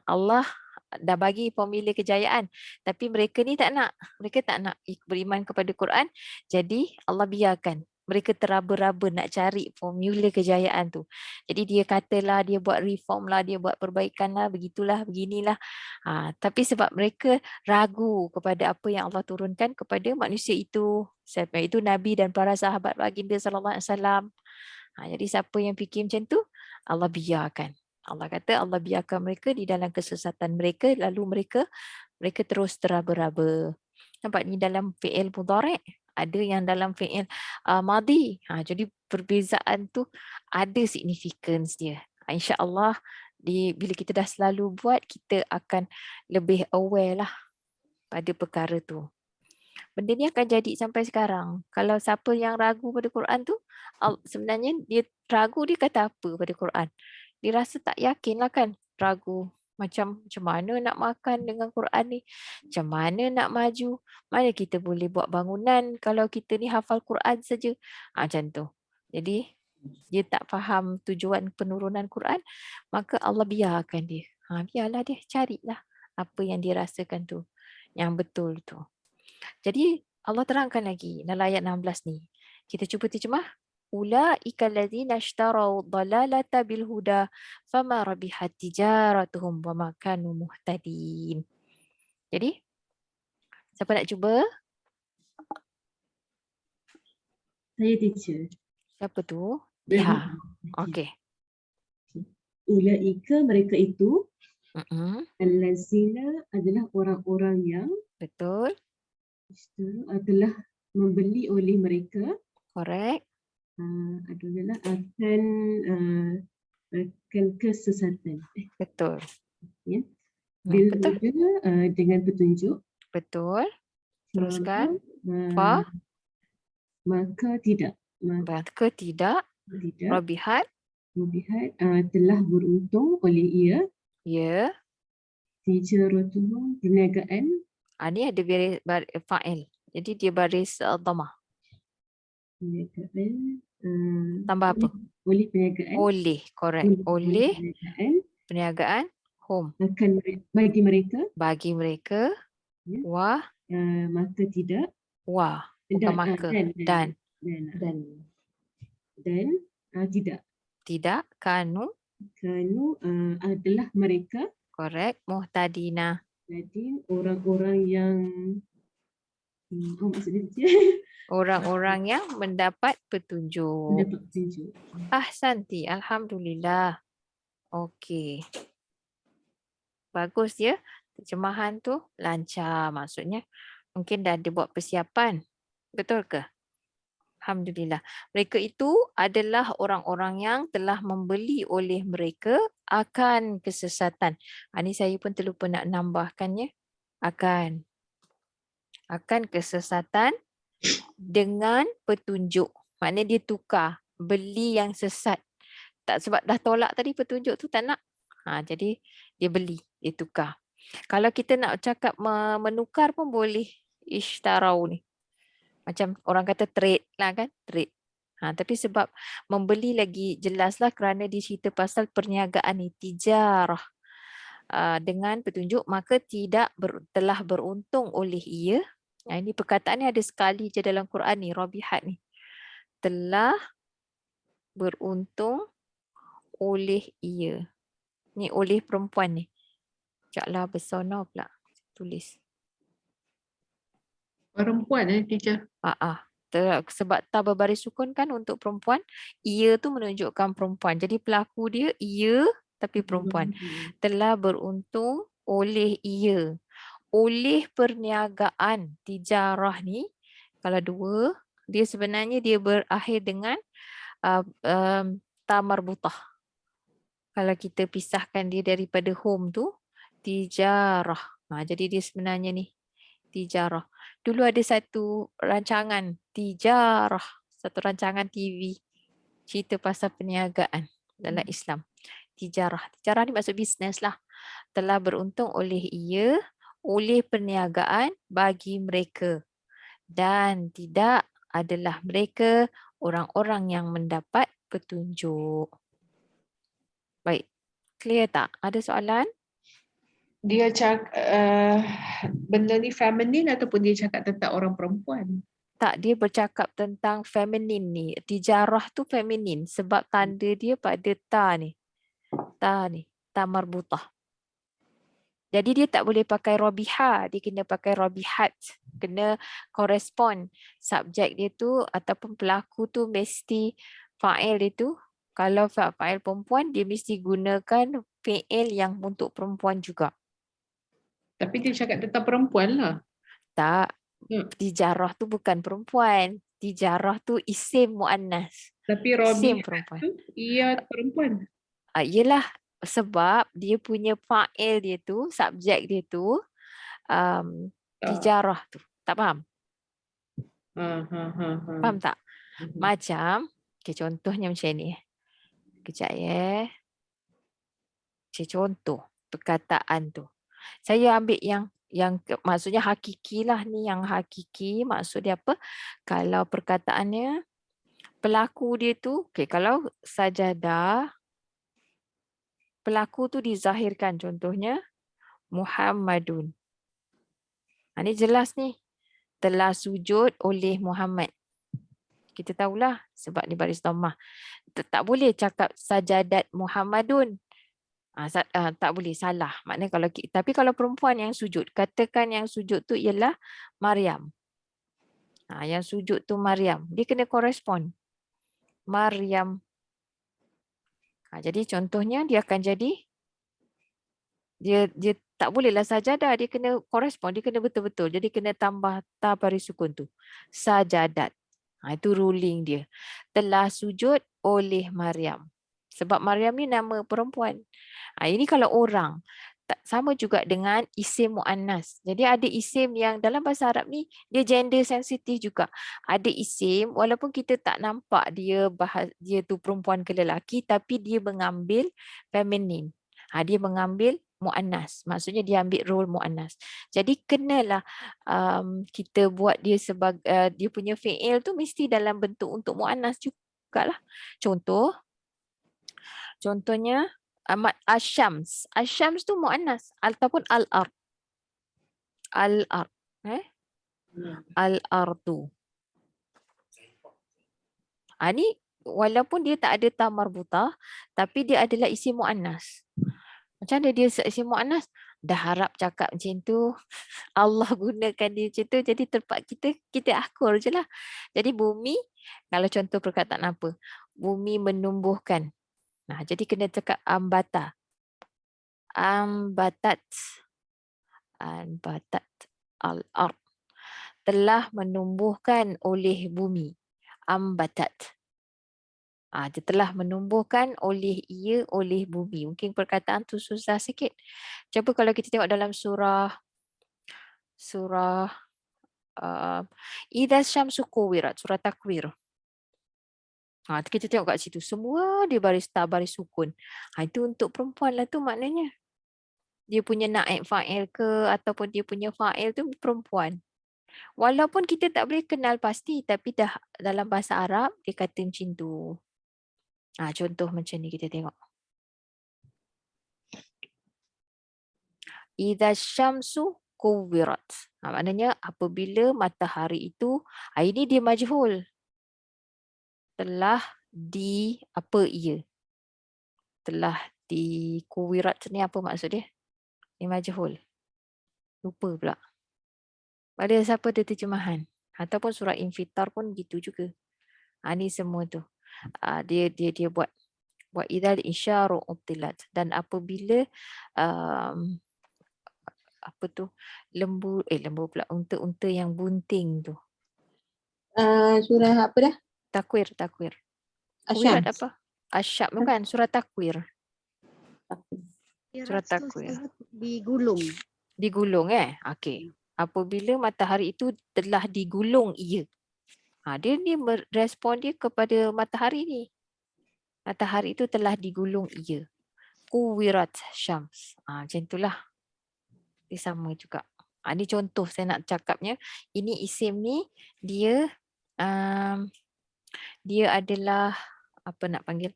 Allah dah bagi formula kejayaan, tapi mereka ni tak nak. Mereka tak nak beriman kepada Quran. Jadi Allah biarkan mereka teraba-raba nak cari formula kejayaan tu. Jadi dia katalah, dia buat reform lah, dia buat perbaikan lah, begitulah, beginilah. Tapi sebab mereka ragu kepada apa yang Allah turunkan kepada manusia itu, siapa itu Nabi dan para sahabat baginda sallallahu alaihi wasallam. Jadi siapa yang fikir macam tu, Allah biarkan. Allah kata Allah biarkan mereka di dalam kesesatan mereka, lalu mereka terus teraba-raba. Nampak ni dalam fi'il mudhari', ada yang dalam fi'il madhi. Jadi perbezaan tu ada significance dia. InsyaAllah bila kita dah selalu buat, kita akan lebih aware lah pada perkara tu. Benda ni akan jadi sampai sekarang. Kalau siapa yang ragu pada Quran tu, sebenarnya dia ragu, dia kata apa pada Quran? Dia rasa tak yakin lah kan, ragu. Macam mana nak makan dengan Quran ni? Macam mana nak maju? Mana kita boleh buat bangunan kalau kita ni hafal Quran saja? Macam tu. Jadi dia tak faham tujuan penurunan Quran, maka Allah biarkan dia. Biarlah dia carilah apa yang dia rasakan tu, yang betul tu. Jadi Allah terangkan lagi dalam ayat 16 ni. Kita cuba terjemah. Ulaika allazina ishtarau dhalalata bil huda fama rabihat tijaratuhum wama kanu muhtadin. Jadi siapa nak cuba? Saya teacher. Siapa tu? Diha. Okey. Ulaika mereka itu Mm-mm. allazina adalah orang-orang yang Betul. telah membeli oleh mereka Correct. adalah akan kesesatan. Betul. Ya. Betul. Bila dengan petunjuk. Betul. Teruskan. Maka tidak. Maka tidak. Rabihat. Telah beruntung oleh ia. Ya. Tijaratuhum perniagaan. Ni ada baris fa'il. Jadi dia baris dhamma. Perniagaan. Tambah apa? Oleh perniagaan. Oleh. Correct. Oleh perniagaan. home. Akan bagi mereka. Bagi mereka. Ya. Wah. Maka tidak. Wah. Bukan maka. Dan. Tidak. Tidak. Kanu. Adalah mereka. Correct. Muhtadina. Jadi orang-orang yang maksudnya Orang-orang yang mendapat petunjuk. mendapat petunjuk. Ahsanti. Alhamdulillah. Okey. Bagus ya. Terjemahan tu lancar maksudnya. Mungkin dah ada buat persiapan. Betul ke? Alhamdulillah. Mereka itu adalah orang-orang yang telah membeli oleh mereka akan kesesatan. Ini saya pun terlupa nak nambahkannya. Akan kesesatan dengan petunjuk. Maknanya dia tukar. Beli yang sesat. Tak sebab dah tolak tadi petunjuk tu tak nak. Jadi dia beli. Dia tukar. Kalau kita nak cakap menukar pun boleh. Ishtarau ni. Macam orang kata trade lah kan. Trade. Tapi sebab membeli lagi jelaslah kerana dia cerita pasal perniagaan ni. Tijarah. Dengan petunjuk maka tidak telah beruntung oleh ia. Ini perkataan ni ada sekali je dalam Quran ni. Rabihat ni. Telah beruntung oleh ia. Ni oleh perempuan ni. Sekejaplah bersona pula. Tulis. Perempuan teacher. Sebab ta berbaris sukun kan untuk perempuan. Ia tu menunjukkan perempuan. Jadi pelaku dia ia tapi perempuan. Telah beruntung oleh ia. Oleh perniagaan tijarah ni. Kalau dua. Dia sebenarnya dia berakhir dengan ta marbutah. Kalau kita pisahkan dia daripada home tu. Tijarah. Jadi dia sebenarnya ni. Tijarah. Dulu ada satu rancangan tijarah. Satu rancangan TV. Cerita pasal perniagaan dalam Islam. Tijarah. Tijarah ni maksud bisnes lah. Telah beruntung oleh ia. Oleh perniagaan bagi mereka. Dan tidak adalah mereka orang-orang yang mendapat petunjuk. Baik. Clear tak? Ada soalan? Dia cakap benda ni feminin ataupun dia cakap tentang orang perempuan? Tak, dia bercakap tentang feminin ni. Tijarah tu feminin sebab tanda dia pada ta ni. Ta ni. Ta marbutah. Jadi dia tak boleh pakai rabiha. Dia kena pakai rabihat. Kena correspond. Subjek dia tu ataupun pelaku tu mesti fa'il dia tu. Kalau fa'il perempuan, dia mesti gunakan fi'il yang untuk perempuan juga. Tapi dia cakap tentang perempuan lah. Tak. Tijarah tu bukan perempuan. Tijarah tu isim mu'annas. Tapi Isim Robi perempuan. tu ia perempuan. Yelah. Sebab dia punya fa'il dia tu, subjek dia tu, tijarah tu. Tak faham? Faham tak? Macam, contohnya macam ni. Kejap ya. Contoh. perkataan tu. Saya ambil maksudnya hakiki lah ni, yang hakiki maksud dia apa? Kalau perkataannya pelaku dia tu, kalau sajadah, pelaku tu dizahirkan, contohnya Muhammadun. Ini jelas ni, telah sujud oleh Muhammad. Kita tahulah sebab ni baris dhammah. Tak boleh cakap sajadat Muhammadun. Tak boleh, salah. Maknanya tapi kalau perempuan yang sujud, katakan yang sujud tu ialah Maryam. Yang sujud tu Maryam. Dia kena korespon. Maryam. Jadi contohnya dia akan jadi, dia tak bolehlah sajadah, dia kena korespon, dia kena betul-betul. Jadi kena tambah ta baris sukun tu. Sajadat. Itu ruling dia. Telah sujud oleh Maryam. Sebab Maryam ni nama perempuan. Ini kalau orang. Sama juga dengan isim mu'annas. Jadi ada isim yang dalam bahasa Arab ni dia gender sensitif juga. Ada isim walaupun kita tak nampak dia tu perempuan ke lelaki, tapi dia mengambil feminin. Dia mengambil mu'annas. Maksudnya dia ambil role mu'annas. Jadi kenalah kita buat dia sebagai dia punya fi'il tu mesti dalam bentuk untuk mu'annas jugalah. Contohnya Asyams. Asyams tu mu'annas ataupun al-ard. Al-ard. Al-ardu. Ni walaupun dia tak ada ta marbutah, tapi dia adalah isim mu'annas. Macam mana dia isim mu'annas? Dah harap cakap macam tu. Allah gunakan dia macam tu. Jadi terpaksa kita akur je lah. Jadi bumi, kalau contoh perkataan apa? Bumi menumbuhkan. Jadi kena cakap ambata. Ambatat. Ambatat al-ard. Telah menumbuhkan oleh bumi. Ambatat. Dia telah menumbuhkan oleh bumi. Mungkin perkataan tu susah sikit. Cuba kalau kita tengok dalam surah Idza syamsu kuwirat, surah Takwir. Kita tengok kat situ. Semua dia baris sukun. Itu untuk perempuan lah tu maknanya. Dia punya naib fa'il ke ataupun dia punya fa'il tu perempuan. Walaupun kita tak boleh kenal pasti, tapi dah dalam bahasa Arab dia kata macam tu. Contoh macam ni kita tengok. Idza syamsu kuwirat. Maknanya apabila matahari itu, ini dia majhul. Telah ia? Telah kuwirat ni apa maksud dia? Ni majhul. Lupa pula. Pada siapa ada terjemahan? Ataupun surah Infitar pun gitu juga. Ni semua tu. Dia buat idzal isyaru utilat, dan apabila lembu pula, unta-unta yang bunting tu. Surah apa dah? Takwir. Asyam. Kuwirat apa? Asyab bukan, surah Takwir. Surah Takwir. Digulung. Digulung okey. Apabila matahari itu telah digulung ia. Dia ni merespon dia kepada matahari ni. Matahari itu telah digulung ia. Kuwirat syams. Macam itulah. Dia sama juga. Ini contoh saya nak cakapnya. Ini isim ni dia adalah apa nak panggil?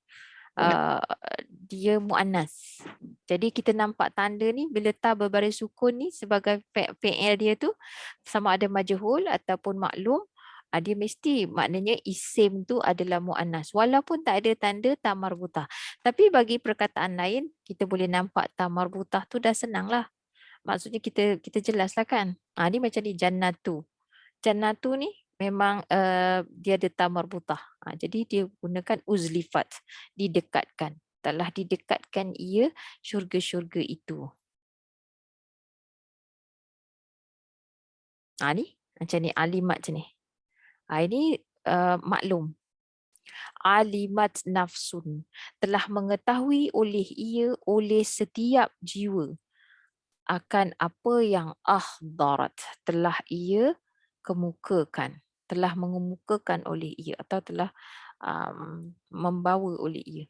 Dia mu'annas. Jadi kita nampak tanda ni bila ta berbaris sukun ni sebagai fi'il dia tu sama ada majhul ataupun maklum, dia mesti maknanya isim tu adalah mu'annas walaupun tak ada tanda ta marbutah. Tapi bagi perkataan lain kita boleh nampak ta marbutah tu dah senang lah. Maksudnya kita jelaslah kan. Ni macam ni jannatu. Jannatu ni memang dia ada ta marbutah. Jadi dia gunakan uzlifat, didekatkan. Telah didekatkan ia syurga-syurga itu. Ni macam ni, alimat macam ni. Ini maklum. Alimat nafsun. Telah mengetahui oleh setiap jiwa akan apa yang ahdarat. Telah ia kemukakan. Telah mengemukakan oleh ia atau telah membawa oleh ia.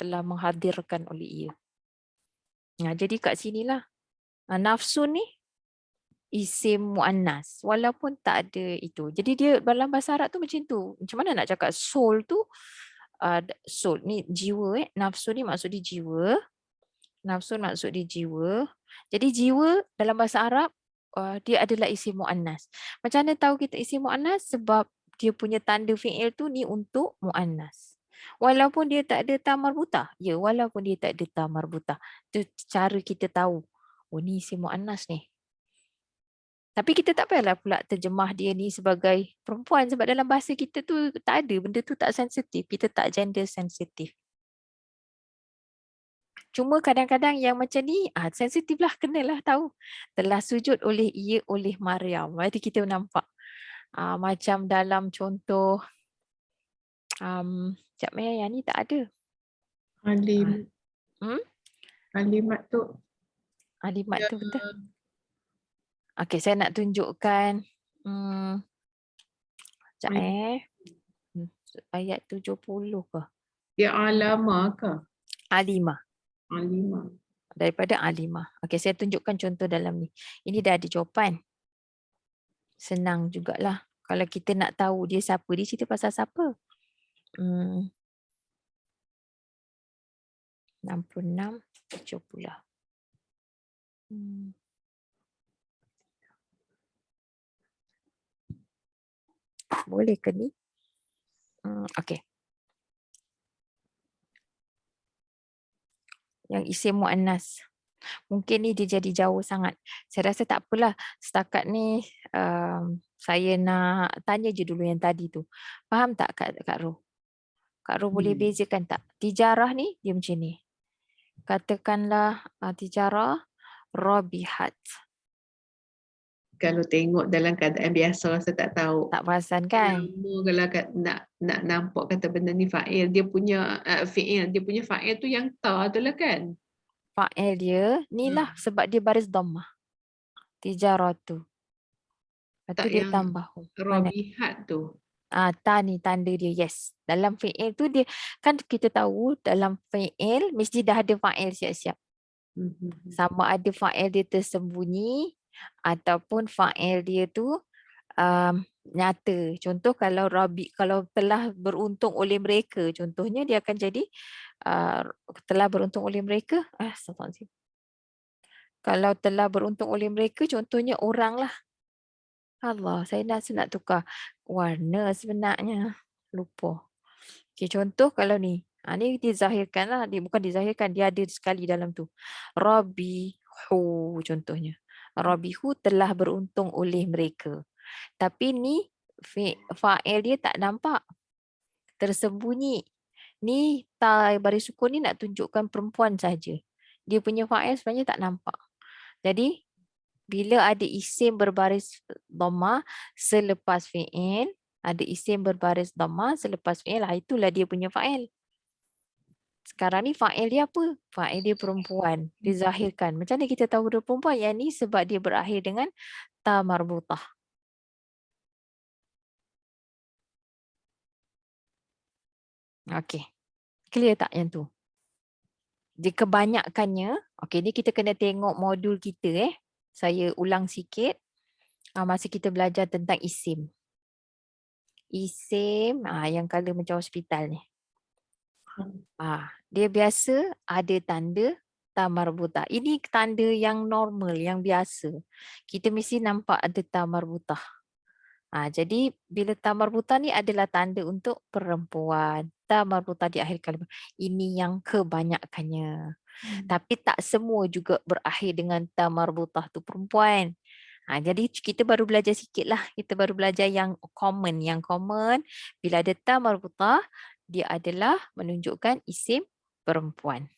Telah menghadirkan oleh ia. Jadi kat sinilah nafsu ni isim muannas walaupun tak ada itu. Jadi dia dalam bahasa Arab tu macam tu. Macam mana nak cakap soul tu soul ni jiwa nafsu ni maksud dia jiwa. Nafsu maksud dia jiwa. Jadi jiwa dalam bahasa Arab dia adalah isim muannas. Macam mana tahu kita isim muannas? Sebab dia punya tanda fi'il tu ni untuk muannas. Walaupun dia tak ada ta marbutah. Ya, walaupun dia tak ada ta marbutah. Tu cara kita tahu. Oh ni isim muannas ni. Tapi kita tak payahlah pula terjemah dia ni sebagai perempuan sebab dalam bahasa kita tu tak ada, benda tu tak sensitif. Kita tak gender sensitif. Cuma kadang-kadang yang macam ni sensitif lah, kenalah tahu. Telah sujud oleh ia oleh Maryam. Jadi kita nampak macam dalam contoh sekejap yang ni tak ada. Kalimat tu. Alimat tu betul. Okey, saya nak tunjukkan ayat 70 ke? Ya alama ke? Alimah. Alimah. Daripada alimah. Okey, saya tunjukkan contoh dalam ni. Ini dah ada jawapan. Senang jugalah. Kalau kita nak tahu dia siapa, dia cerita pasal siapa? 66, 70. Boleh ke ni? Okey. Yang isim muannas. Mungkin ni dia jadi jauh sangat. Saya rasa tak apalah. Setakat ni saya nak tanya je dulu yang tadi tu. Faham tak Kak Ro? Kak Ro boleh bezakan tak? Tijarah ni dia macam ni. Katakanlah tijarah rabihat. Kalau tengok dalam keadaan biasa saya tak tahu. Tak perasan kan? Kalau nak nampak kata benda ni fa'il, dia punya fi'il, dia punya fa'il tu yang ta tu lah kan? Fa'il dia ni lah sebab dia baris dhammah. Tijarah tu. Lepas tu Tak dia yang tambah. rabihat tu. Ta ni tanda dia, yes. Dalam fi'il tu dia, kan kita tahu dalam fi'il mesti dah ada fa'il siap-siap. Sama ada fa'il dia tersembunyi ataupun fa'il dia tu nyata. Contoh kalau kalau telah beruntung oleh mereka, contohnya dia akan jadi telah beruntung oleh mereka. Kalau telah beruntung oleh mereka, contohnya orang lah. Allah, saya nak tukar warna sebenarnya. Lupa. Okay, contoh kalau ni. Ni dizahirkan lah. Dia bukan dizahirkan. Dia ada sekali dalam tu. Rabihu contohnya. Rabihu telah beruntung oleh mereka. Tapi ni fa'il dia tak nampak. Tersembunyi. Ni baris sukun ni nak tunjukkan perempuan saja. Dia punya fa'il sebenarnya tak nampak. Jadi bila ada isim berbaris dhammah selepas fi'il, ada isim berbaris dhammah selepas fi'il, itulah dia punya fa'il. Sekarang ni fa'il dia apa? Fa'il dia perempuan, dizahirkan. Macam mana kita tahu dia perempuan? Yang ni sebab dia berakhir dengan ta marbutah. Okey. Clear tak yang tu? Di kebanyakannya, okey, ni kita kena tengok modul kita Saya ulang sikit. Masa kita belajar tentang isim. Isim yang colour macam hospital ni. Dia biasa ada tanda ta marbutah. Ini tanda yang normal, yang biasa. Kita mesti nampak ada ta marbutah. Jadi bila ta marbutah ni adalah tanda untuk perempuan. Ta marbutah di akhir kalimah. Ini yang kebanyakannya. Tapi tak semua juga berakhir dengan ta marbutah tu perempuan. Jadi kita baru belajar sikit lah. Kita baru belajar yang common. Yang common bila ada ta marbutah, dia adalah menunjukkan isim perempuan.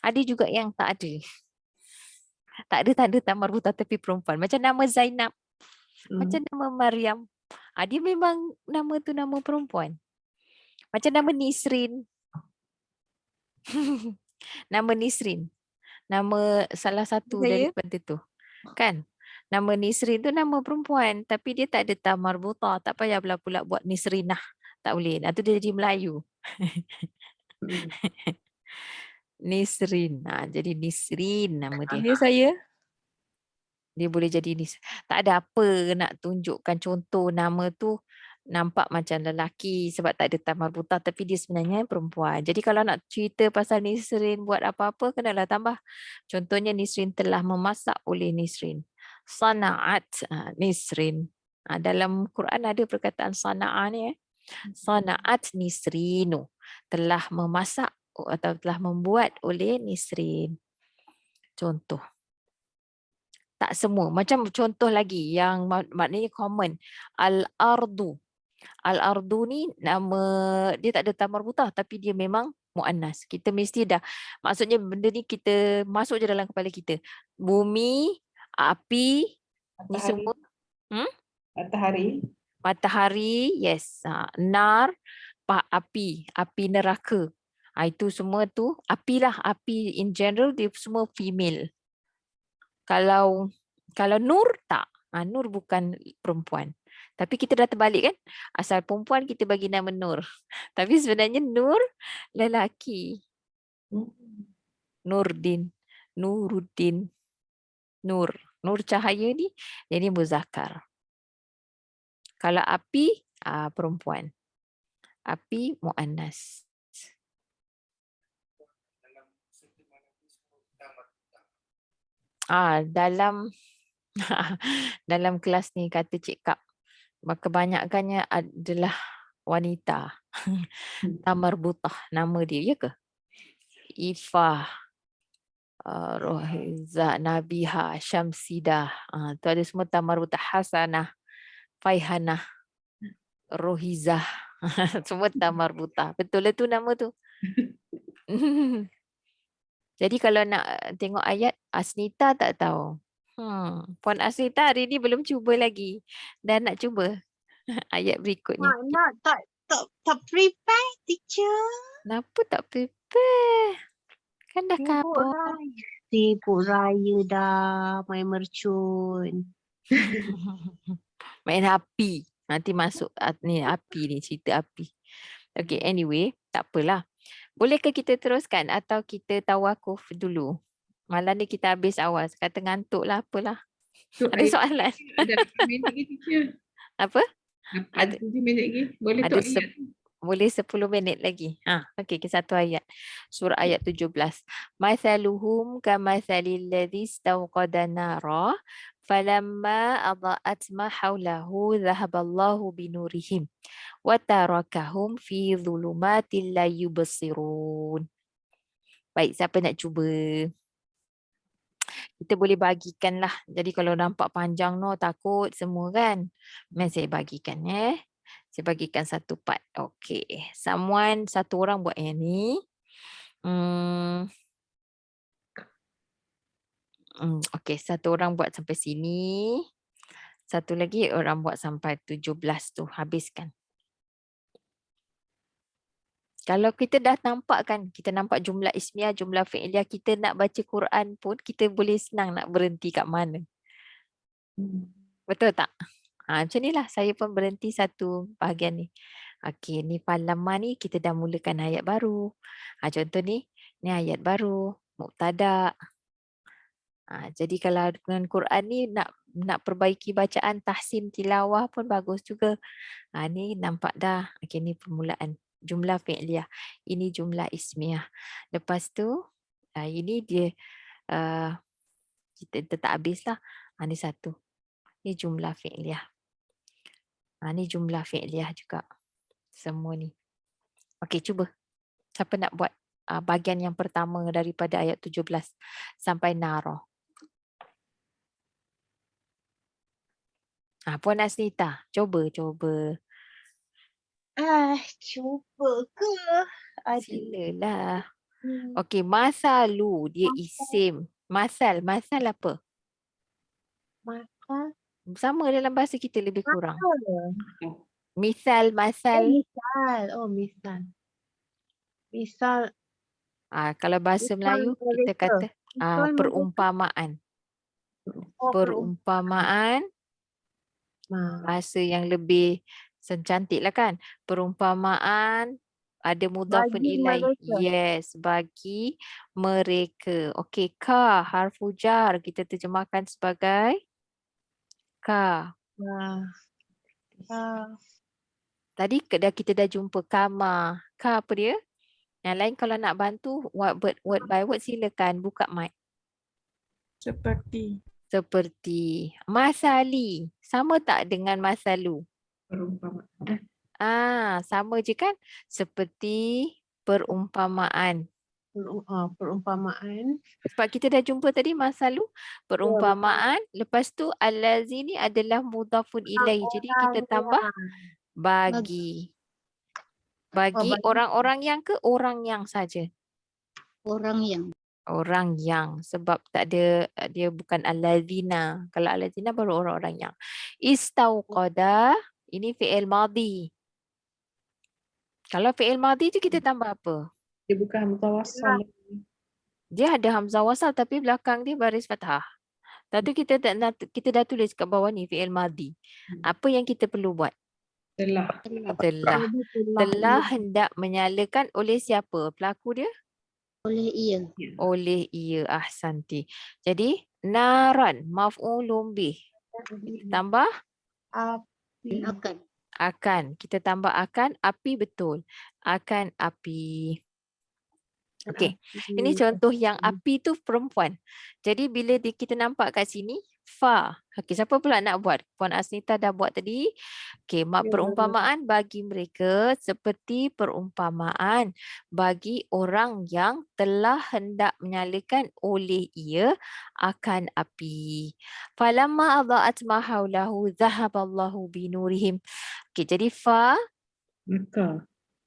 Ada juga yang tak ada. Tak ada tanda ta marbutah tapi perempuan. Macam nama Zainab. Macam nama Maryam. Dia memang nama tu nama perempuan. Macam nama Nisrin. Nama Nisrin. Nama salah satu daripada tu. Kan? Nama Nisrin tu nama perempuan. Tapi dia tak ada ta marbutah. Tak payah pula buat Nisrinah. Tak boleh. Itu dia jadi Melayu. Nisrin. Jadi Nisrin nama dia. Panggil saya. Dia boleh jadi tak ada apa nak tunjukkan contoh nama tu nampak macam lelaki sebab tak ada tamar buta tapi dia sebenarnya perempuan. Jadi kalau nak cerita pasal Nisrin buat apa-apa kenalah tambah. Contohnya Nisrin telah memasak oleh Nisrin. Sana'at Nisrin. Dalam Quran ada perkataan sana'a ni. Sana'at Nisrinu. Telah memasak atau telah membuat oleh Nisrin. Contoh. Tak semua. Macam contoh lagi yang maknanya common. Al-ardu. Al-ardu ni nama dia tak ada tamar buta tapi dia memang muannas. Kita mesti dah maksudnya benda ni kita masuk je dalam kepala kita. Bumi, api, ni Matahari. semua Matahari. matahari, yes. Nar, api neraka. Itu semua tu api lah, api in general dia semua female. Kalau nur tak. Nur bukan perempuan. Tapi kita dah terbalik kan? Asal perempuan kita bagi nama Nur. Tapi sebenarnya Nur lelaki. Nurdin, Nuruddin, Nur. Nur cahaya ni jadi muzakkar. Kalau api perempuan. Api muannas. Dalam dalam kelas ni kata Cik Kap, kebanyakannya adalah wanita. Tamar Butah nama dia, ya ke? Ifah, Rohiza, Nabiha, Syamsidah. Tu ada semua Tamar Butah. Hasanah, Faihanah, Rohizah. Semua Tamar Butah. Betul lah tu nama tu. Jadi kalau nak tengok ayat, Asnita tak tahu. Puan Asnita hari ni belum cuba lagi. Dan nak cuba ayat berikutnya. Nak tak prepare teacher. Kenapa tak prepare? Kan dah kabur. Sibuk raya dah, main mercun. Main api. Nanti masuk ni api ni, cerita api. Okay, anyway, tak apalah. Bolehkah kita teruskan atau kita tawakuf dulu? Malam ni kita habis awal. Kata ngantuk lah, apalah. So, Ada soalan? Ada 8 minit lagi, teacher. Apa? 8, 7 minit lagi. Boleh Ada tu ayat. boleh 10 minit lagi. Okey, satu ayat. Surah ayat 17. Mathaluhum kamathalil ladzi istawqada nara falamma adaa'at ma hawlahu dhahaballahu binurihim wa tarakahum fi dhulumatin la yubsirun. Baik, siapa nak cuba? Kita boleh bagikan lah. Jadi kalau nampak panjang takut semua kan. Saya bagikan Saya bagikan satu part. Okay. Satu orang buat yang ni. Okay, satu orang buat sampai sini. Satu lagi orang buat sampai 17 tu. Habiskan. Kalau kita dah nampak kan, kita nampak jumlah ismiah, jumlah fi'liyah, kita nak baca Quran pun, kita boleh senang nak berhenti kat mana. Betul tak? Macam ni lah, saya pun berhenti satu bahagian ni. Okey, ni Falamma ni kita dah mulakan ayat baru. Contoh ni ayat baru, mubtada. Jadi kalau dengan Quran ni nak perbaiki bacaan, tahsin tilawah pun bagus juga. Ni nampak dah. Okey, ni permulaan. Jumlah fi'liyah. Ini jumlah ismiyah. Lepas tu, ini dia, kita tak habis lah. Ni satu. Ni jumlah fi'liyah. Ni jumlah fi'liyah juga. Semua ni. Okey, cuba. Siapa nak buat bahagian yang pertama daripada ayat 17 sampai nara? Puan Asnita, cuba. Cuba ke? Silalah. Okey, masalu dia isim. Masal apa? Maka Sama dalam bahasa kita lebih kurang. Misal, masal. Misal. Kalau bahasa Melayu kita kata perumpamaan. Perumpamaan. Bahasa yang lebih cantik lah kan. Perumpamaan Ada mudhafun Bagi ilaih. mereka. Yes, bagi mereka. Okey, ka harfu jar kita terjemahkan sebagai ka. Ah, ah, Tadi kita dah jumpa kama. Ka apa dia? Yang lain kalau nak bantu word by word silakan buka mic. Seperti. Seperti masali. Sama tak dengan masalu? Perumpamaan. Sama je kan? Seperti perumpamaan. perumpamaan. Sebab kita dah jumpa tadi masalu, perumpamaan. Lepas tu allazi ni adalah mudhafun ilaih. Jadi kita tambah bagi. Bagi bagi. orang-orang yang ke orang yang saja? Orang yang. Orang yang. Sebab tak ada, dia bukan allazina. Kalau allazina baru orang-orang yang. Istauqada, ini fi'il madhi. Kalau fi'il madhi tu kita tambah apa? Dia bukan hamzah wasal. Dia ada hamzah wasal tapi belakang dia baris fathah. Tadi kita dah tulis kat bawah ni fi'il madhi. Apa yang kita perlu buat? Telah. Telah hendak menyalakan oleh siapa? Pelaku dia? Oleh ia. Oleh ia. Ahsanti. Jadi naran maf'ulun bih. Tambah Akan. akan. Kita tambah akan api betul. Akan api. Okey. Ini contoh yang api tu perempuan. Jadi bila kita nampak kat sini fa. Okey, siapa pula nak buat? Puan Asnita dah buat tadi. Okey, perumpamaan bagi mereka seperti perumpamaan bagi orang yang telah hendak menyalakan oleh ia akan api. Falamma adha'at ma haulahu dhahaballahu binurihim. Okey, jadi fa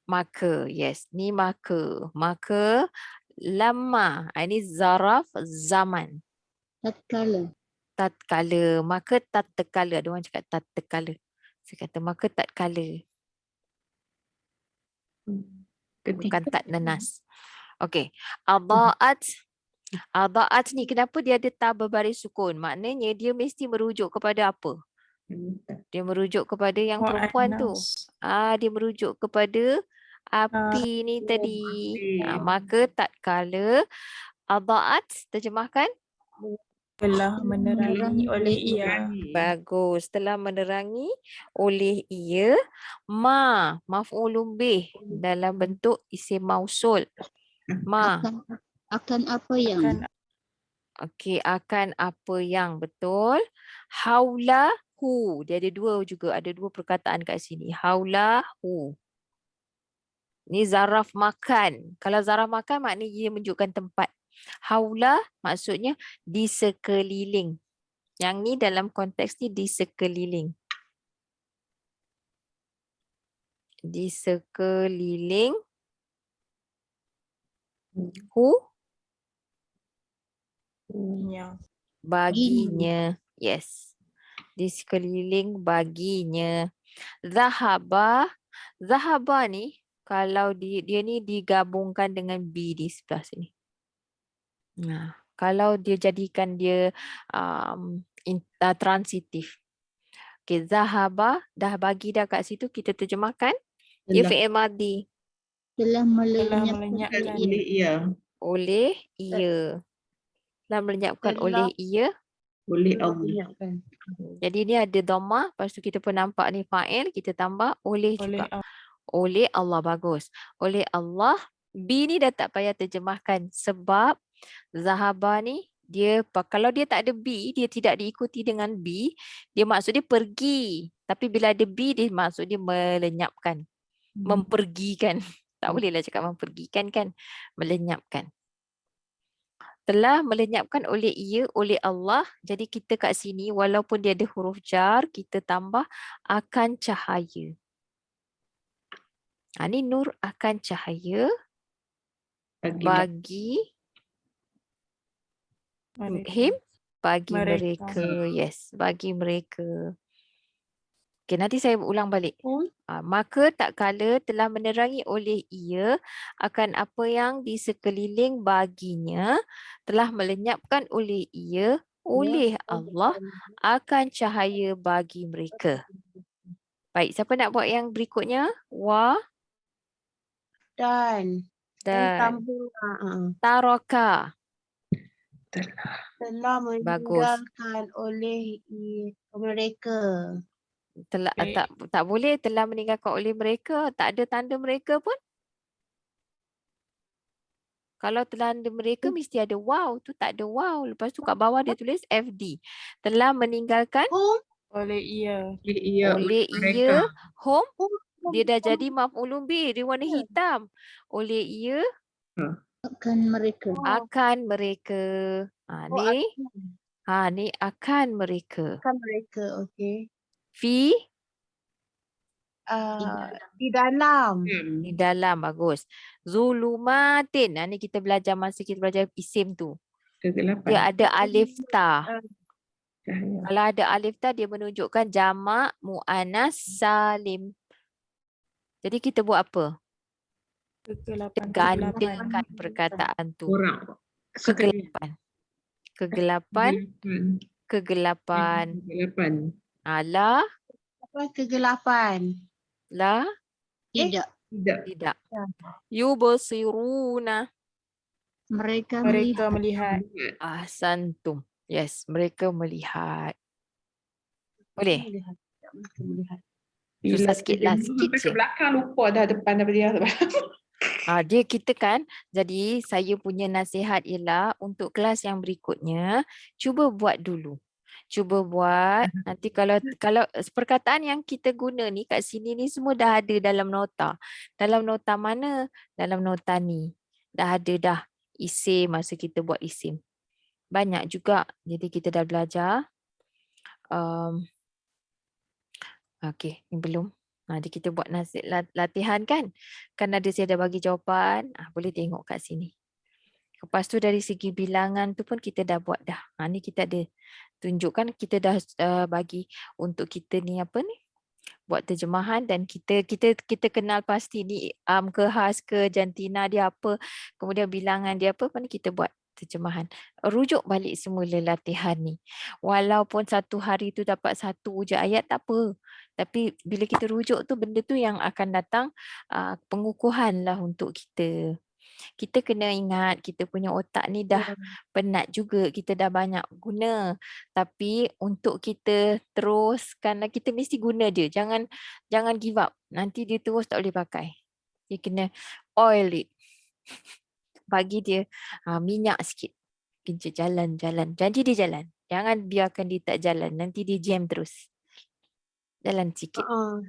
maka, yes, ni maka. Maka lama, ini zaraf zaman. Tatkala, maka tatkala. Ada orang cakap tatkala. Saya kata maka tatkala. Bukan tak nenas. Okey. Adha'at ni kenapa dia ada ta berbaris sukun? Maknanya dia mesti merujuk kepada apa? Dia merujuk kepada yang perempuan tu. Dia merujuk kepada api ni tadi. Maka tatkala adha'at terjemahkan Telah menerangi oleh ia. bagus. Telah menerangi oleh ia maf'ulun bih dalam bentuk isim mausul. Akan apa yang. Okey, akan apa yang betul. Haulahu. Dia ada dua juga. Ada dua perkataan kat sini. Haulahu. Ni zaraf makan. Kalau zaraf makan maknanya dia menunjukkan tempat. Haula maksudnya di sekeliling. Yang ni dalam konteks ni di sekeliling. Di sekeliling. Baginya. Yes. Di sekeliling baginya. Zahaba. Zahaba ni kalau dia ni digabungkan dengan B di sebelah sini. Kalau dia jadikan dia transitif. Okay, zahaba dah bagi dah kat situ, kita terjemahkan. Dia fi'il madhi. Telah melenyapkan oleh ia. Oleh ia. Telah melenyapkan oleh ia. Oleh Allah. Jadi ni ada dhammah, lepas tu kita pun nampak ni fa'il, kita tambah oleh juga. Oleh Allah, bagus. Oleh Allah, B ni dah tak payah terjemahkan sebab zahaba ni dia kalau dia tak ada B, dia tidak diikuti dengan B, dia maksud dia pergi. Tapi bila ada B, dia maksud dia melenyapkan, mempergikan. Tak bolehlah cakap mempergikan kan, melenyapkan. Telah melenyapkan oleh ia, oleh Allah. Jadi kita kat sini walaupun dia ada huruf jar, kita tambah akan cahaya. Ni nur akan cahaya bagi mereka. Yes, bagi mereka. Okay, nanti saya ulang balik. Maka tak kala telah menerangi oleh ia akan apa yang di sekeliling baginya, telah melenyapkan oleh ia, oleh Allah akan cahaya bagi mereka. Baik, siapa nak buat yang berikutnya? Dan sambung Taraka. telah Bagus. meninggalkan oleh mereka. Telah Baik. tak boleh telah meninggalkan oleh mereka, tak ada tanda mereka pun. Kalau telah tanda mereka mesti ada wow, tu tak ada wow. Lepas tu kat bawah dia tulis FD. Telah meninggalkan Oleh ia. Ia oleh mereka. ia home, dia dah jadi maf'ulun bih, dia warna hitam. Oleh ia Akan mereka. akan mereka. Ni akan mereka. Akan mereka, okey. Fi Di dalam. di dalam, bagus. Zulumatin. Ni kita belajar masa kita belajar isim tu. Kegelapan. Dia ada alif ta. Cahaya. Kalau ada alif ta dia menunjukkan jamak muannas salim. Jadi kita buat apa? Kegelapan. Gandakan perkataan tu. Orang. Kegelapan. Kegelapan. Kegelapan. Kegelapan. La. Apa kegelapan? La. Tidak. Tidak. Tidak. Yubsiruna. Mereka Mereka melihat. Ahsantum. Yes, mereka melihat. Boleh? Melihat. Tak, mereka melihat. Susah sikit lah, sikit Sampai je. ke belakang lupa dah depan dah dia. Dia kita kan, jadi saya punya nasihat ialah untuk kelas yang berikutnya, cuba buat dulu. Cuba buat, nanti kalau perkataan yang kita guna ni kat sini ni semua dah ada dalam nota. Dalam nota mana? Dalam nota ni. Dah ada dah isim masa kita buat isim. Banyak juga, jadi kita dah belajar. Okey, ni belum. Jadi kita buat latihan kan. Kan ada saya dah bagi jawapan. Boleh tengok kat sini. Lepas tu dari segi bilangan tu pun kita dah buat dah. Ni kita ada tunjukkan kita dah bagi untuk kita ni apa ni? Buat terjemahan dan kita kenal pasti ni ke khas ke jantina dia apa, kemudian bilangan dia apa ni kita buat terjemahan. Rujuk balik semula latihan ni. Walaupun satu hari tu dapat satu je ayat tak apa. Tapi bila kita rujuk tu benda tu yang akan datang pengukuhan lah untuk kita. Kita kena ingat kita punya otak ni dah penat juga, kita dah banyak guna. Tapi untuk kita teruskan, kita mesti guna dia. Jangan give up. Nanti dia terus tak boleh pakai. Dia kena oil it. Bagi dia minyak sikit. Kejut jalan. Janji dia jalan. Jangan biarkan dia tak jalan. Nanti dia jam terus. Jalan sikit.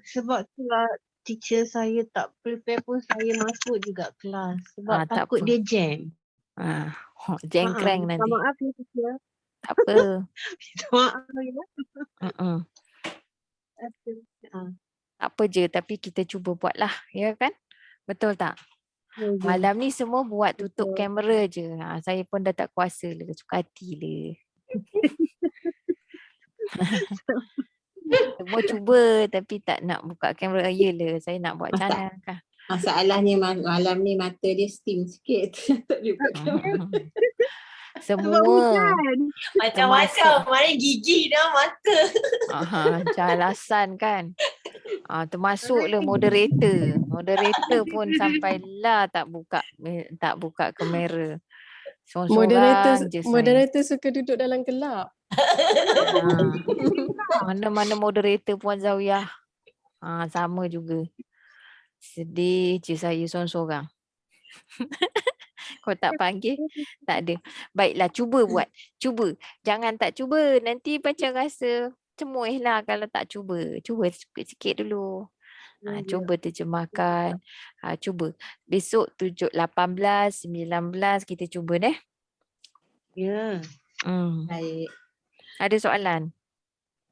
Sebab tu lah teacher saya tak prepare pun saya masuk juga kelas. Sebab tak takut apa. dia jam. Jengkreng Minta nanti. maaf ya teacher. Tak apa. Minta maaf ya. Tak apa je, tapi kita cuba buat lah, ya kan? Betul tak? Malam ni semua buat tutup kamera je. Saya pun dah tak kuasa lah, suka hati lah. Semua cuba tapi tak nak buka kamera. Yelah, saya nak buat macam mana kan? Masalahnya malam ni mata dia steam sikit. Tak boleh buka kamera. Semua. Macam-macam. Mana gigi dah mata. Macam alasan kan. Termasuklah moderator. Moderator pun sampailah tak buka kamera. Seorang-seorang je saya. Moderator suka duduk dalam gelap. Mana-mana moderator Puan Zawiyah. Sama juga. Sedih je saya seorang-seorang. Kau tak panggil, tak ada. Baiklah, cuba buat. Cuba. Jangan tak cuba. Nanti macam rasa cemuih lah kalau tak cuba. Cuba sikit-sikit dulu. Cuba terjemahkan. Cuba. Besok 18, 19 kita cuba deh. Ya. Baik. Ada soalan?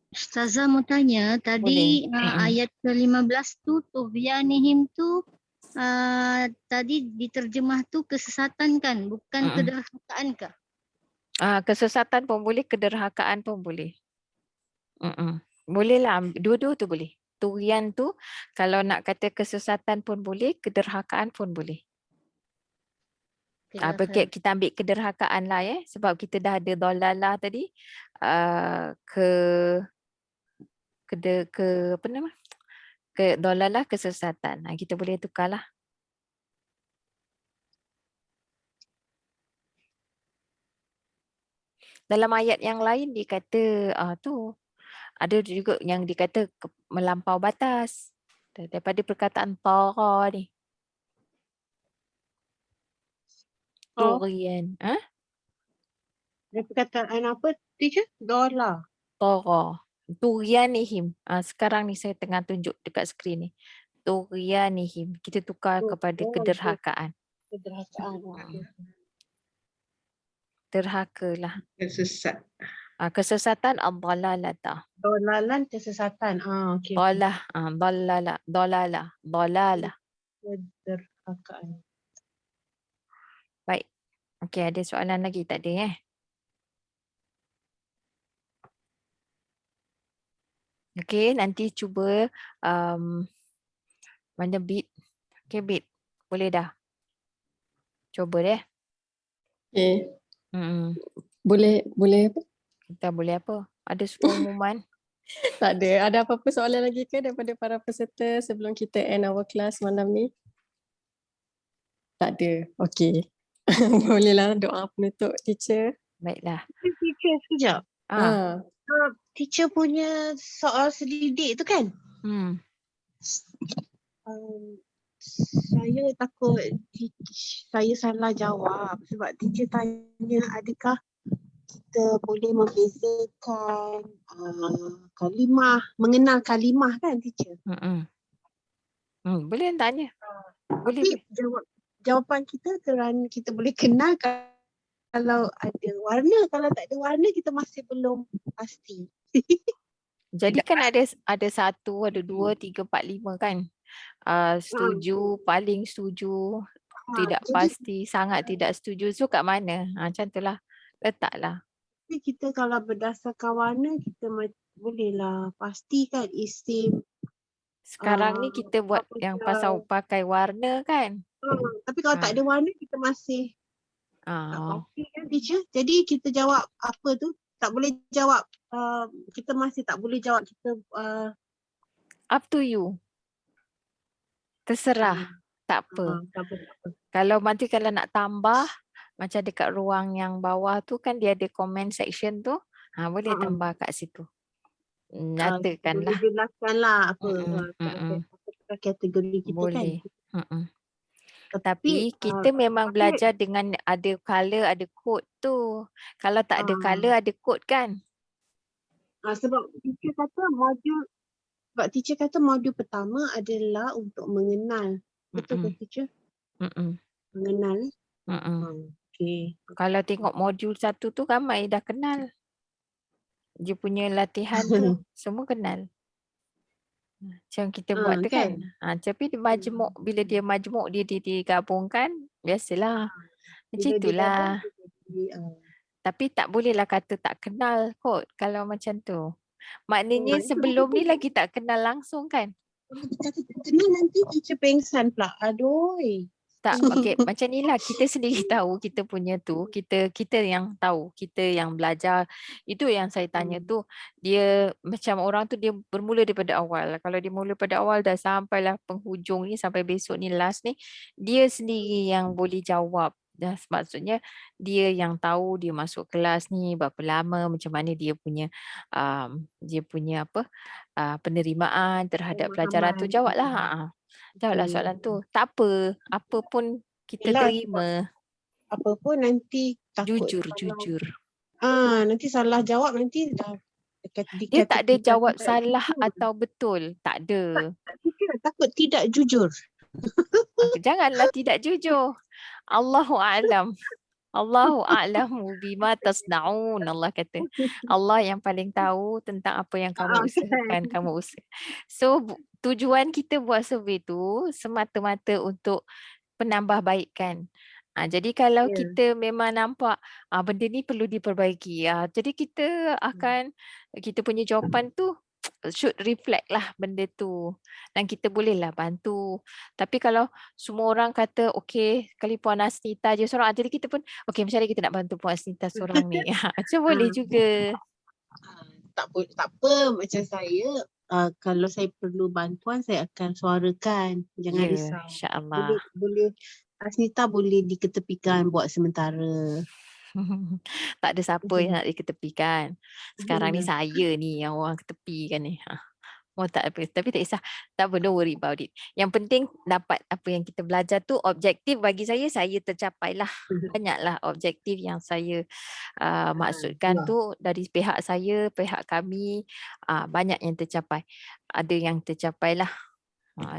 Ustazah mau tanya, tadi ayat ke-15 tu, tughyanihim tu, tadi diterjemah tu kesesatan kan? Bukan kederhakaan kah? Kesesatan pun boleh, kederhakaan pun boleh. Boleh lah, dua-dua tu boleh. Tughyan tu, kalau nak kata kesesatan pun boleh, kederhakaan pun boleh. Kita ambil kederhakaan lah ya, sebab kita dah ada dolalah tadi. Apa nama? Dolalah kesesatan. Kita boleh tukarlah. Dalam ayat yang lain dia kata tu ada juga yang dikata melampau batas daripada perkataan tagha ni. Oh, Tughyan. ada perkataan apa teacher? Dola. Tagha. Tughyanihim. Sekarang ni saya tengah tunjuk dekat skrin ni. Tughyanihim. Kita tukar kepada kederhakaan. Kederhakaan. Okey. Derhakalah. Sesat. Kesesatan ad-dalalata. Dolalan kesesatan. Okey. Dalalah. Kederhakaan. Baik. Okey, ada soalan lagi tak ada Okey, nanti cuba mana Bit? Okey, Bit. Boleh dah. Cuba deh. Okay. Hmm. Boleh apa? Kita boleh apa? Ada pengumuman? Tak ada. Ada apa-apa soalan lagi ke daripada para peserta sebelum kita end our class malam ni? Tak ada. Okey. Bolehlah doa penutup teacher. Baiklah. Teacher sekejap. Teacher punya soal selidik tu kan? Saya takut saya salah jawab sebab teacher tanya adakah kita boleh membezakan kalimah, mengenal kalimah kan teacher? Boleh tanya. Boleh. Tapi jawapan kita kerana kita boleh kenal kalau ada warna, kalau tak ada warna kita masih belum pasti. Jadi kan ada 1, ada 2, 3, 4, 5 kan? Setuju, paling setuju, tidak pasti, sangat tidak setuju. So kat mana? Macam tu lah. Letaklah. Tapi kita kalau berdasarkan warna kita bolehlah pastikan isim. Sekarang ni kita buat yang pasal pakai warna kan? Tapi kalau tak ada warna kita masih tak pasti kan teacher. Jadi kita jawab apa tu? Tak boleh jawab. Kita masih tak boleh jawab kita. Up to you. Terserah. Tak apa. Kalau nanti kalau nak tambah, macam dekat ruang yang bawah tu kan dia ada comment section tu. Boleh tambah kat situ. Nyatakanlah. Boleh jelaskanlah apa kategori kita boleh. kan. Tapi kita memang belajar dengan ada color, ada kod tu. Kalau tak ada color, ada kod kan? Sebab teacher kata modul pertama adalah untuk mengenal. Betul ke teacher? Mengenal. Okay. Kalau tengok modul 1 tu ramai dah kenal. Dia punya latihan tu semua kenal. Macam kita buat tu kan. Tapi dia majmuk, bila dia majmuk dia digabungkan, biasalah. Macam itulah. Tapi tak bolehlah kata tak kenal kot kalau macam tu. Maknanya sebelum ni lagi tak kenal langsung kan? Kata tak kenal nanti teacher pengsan pula. Aduh. Tak, okey, macam ni lah kita sendiri tahu kita punya tu, kita yang tahu, kita yang belajar. Itu yang saya tanya tu, dia macam orang tu dia bermula daripada awal. Kalau dia mula pada awal dah sampailah penghujung ni, sampai besok ni last ni, dia sendiri yang boleh jawab. Dah maksudnya dia yang tahu dia masuk kelas ni berapa lama, macam mana dia punya penerimaan terhadap pelajaran tu. Jawablah. Jawablah soalan tu. Tak apa. Apa pun kita terima. Apa pun nanti takut. Jujur. Nanti salah jawab nanti dah. Dia tak ada jawab salah atau betul. Tak ada. Takut tidak jujur. Janganlah tidak jujur. Allahu a'lam. Allahu a'lamu bima tasna'un. Allah kata. Allah yang paling tahu tentang apa yang kamu usahakan, kamu usaha. So tujuan kita buat survey tu semata-mata untuk penambahbaikan. Jadi kalau kita memang nampak benda ni perlu diperbaiki, jadi kita akan, kita punya jawapan tu should reflect lah benda tu. Dan kita bolehlah bantu. Tapi kalau semua orang kata okey, sekali Puan Asnita je seorang, jadi kita pun okey, macam mana kita nak bantu Puan Asnita seorang ni. Macam boleh juga. Tak apa, macam saya kalau saya perlu bantuan saya akan suarakan. Jangan risau. InsyaAllah. Boleh Asnita boleh diketepikan buat sementara. Tak ada siapa yang nak diketepikan. Sekarang ni saya ni yang orang ketepikan ni. Oh tak apa, tapi tak kisah. Tak apa, don't worry about it. Yang penting dapat apa yang kita belajar tu objektif bagi saya tercapai lah. Banyaklah objektif yang saya maksudkan tu dari pihak saya, pihak kami, banyak yang tercapai. Ada yang tercapai lah.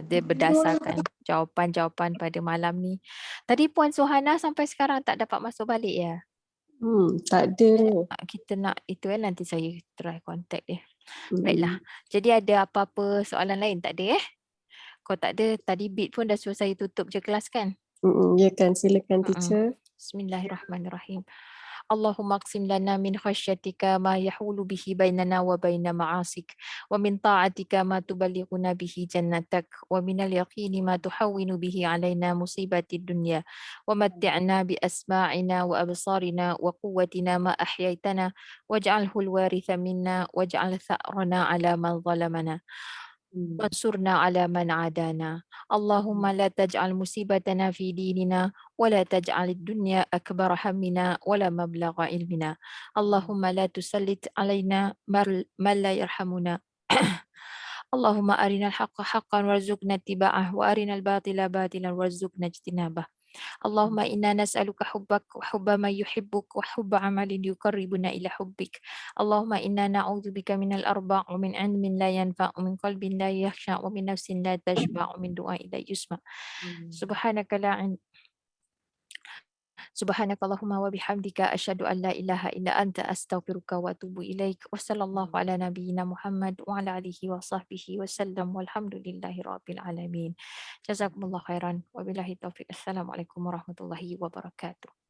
Dia berdasarkan jawapan-jawapan pada malam ni. Tadi Puan Suhana sampai sekarang tak dapat masuk balik ya? Tak ada. Kita nak itu nanti saya try contact dia. Baiklah. Jadi ada apa-apa soalan lain? Tak ada Kalau tak ada, tadi Bit pun dah suruh saya tutup je kelas kan? Ya kan, silakan teacher. Bismillahirrahmanirrahim. Allahumma aqsim lana min khasyatika ma yahulu bihi bainana wa baina ma'asik wa min ta'atika ma tuballighuna bihi jannatak wa min al-yaqini ma tuhawwinu bihi alaina musibatid dunya wa matti'na bi asma'ina wa absarina wa quwwatina ma ahyaitana waj'alhu al-waritha minna waj'al tha'rana ala man zalamana وانصرنا على من عادانا اللهم لا تجعل مصيبتنا في ديننا ولا تجعل الدنيا أكبر همنا ولا مبلغ علمنا اللهم لا تسلط علينا من لا يرحمنا اللهم أرنا الحق حقا وارزقنا اتباعه وأرنا الباطل باطلا وارزقنا اجتنابه اللهم إنا نسألك حبك وحب من يحبك وحب عمل يقربنا إلى حبك اللهم إنا نعوذ بك من الأربع ومن علم لا ينفع ومن قلب لا يخشع ومن نفس لا تشبع ومن دعاء لا يسمع سبحانك سبحانك اللهم وبحمدك أشهد أن لا إله إلا أنت أستغفرك وأتوب إليك وصلى الله على نبينا محمد وعلى آله وصحبه وسلم والحمد لله رب العالمين جزاكم الله خيرا وبالله التوفيق السلام عليكم ورحمة الله وبركاته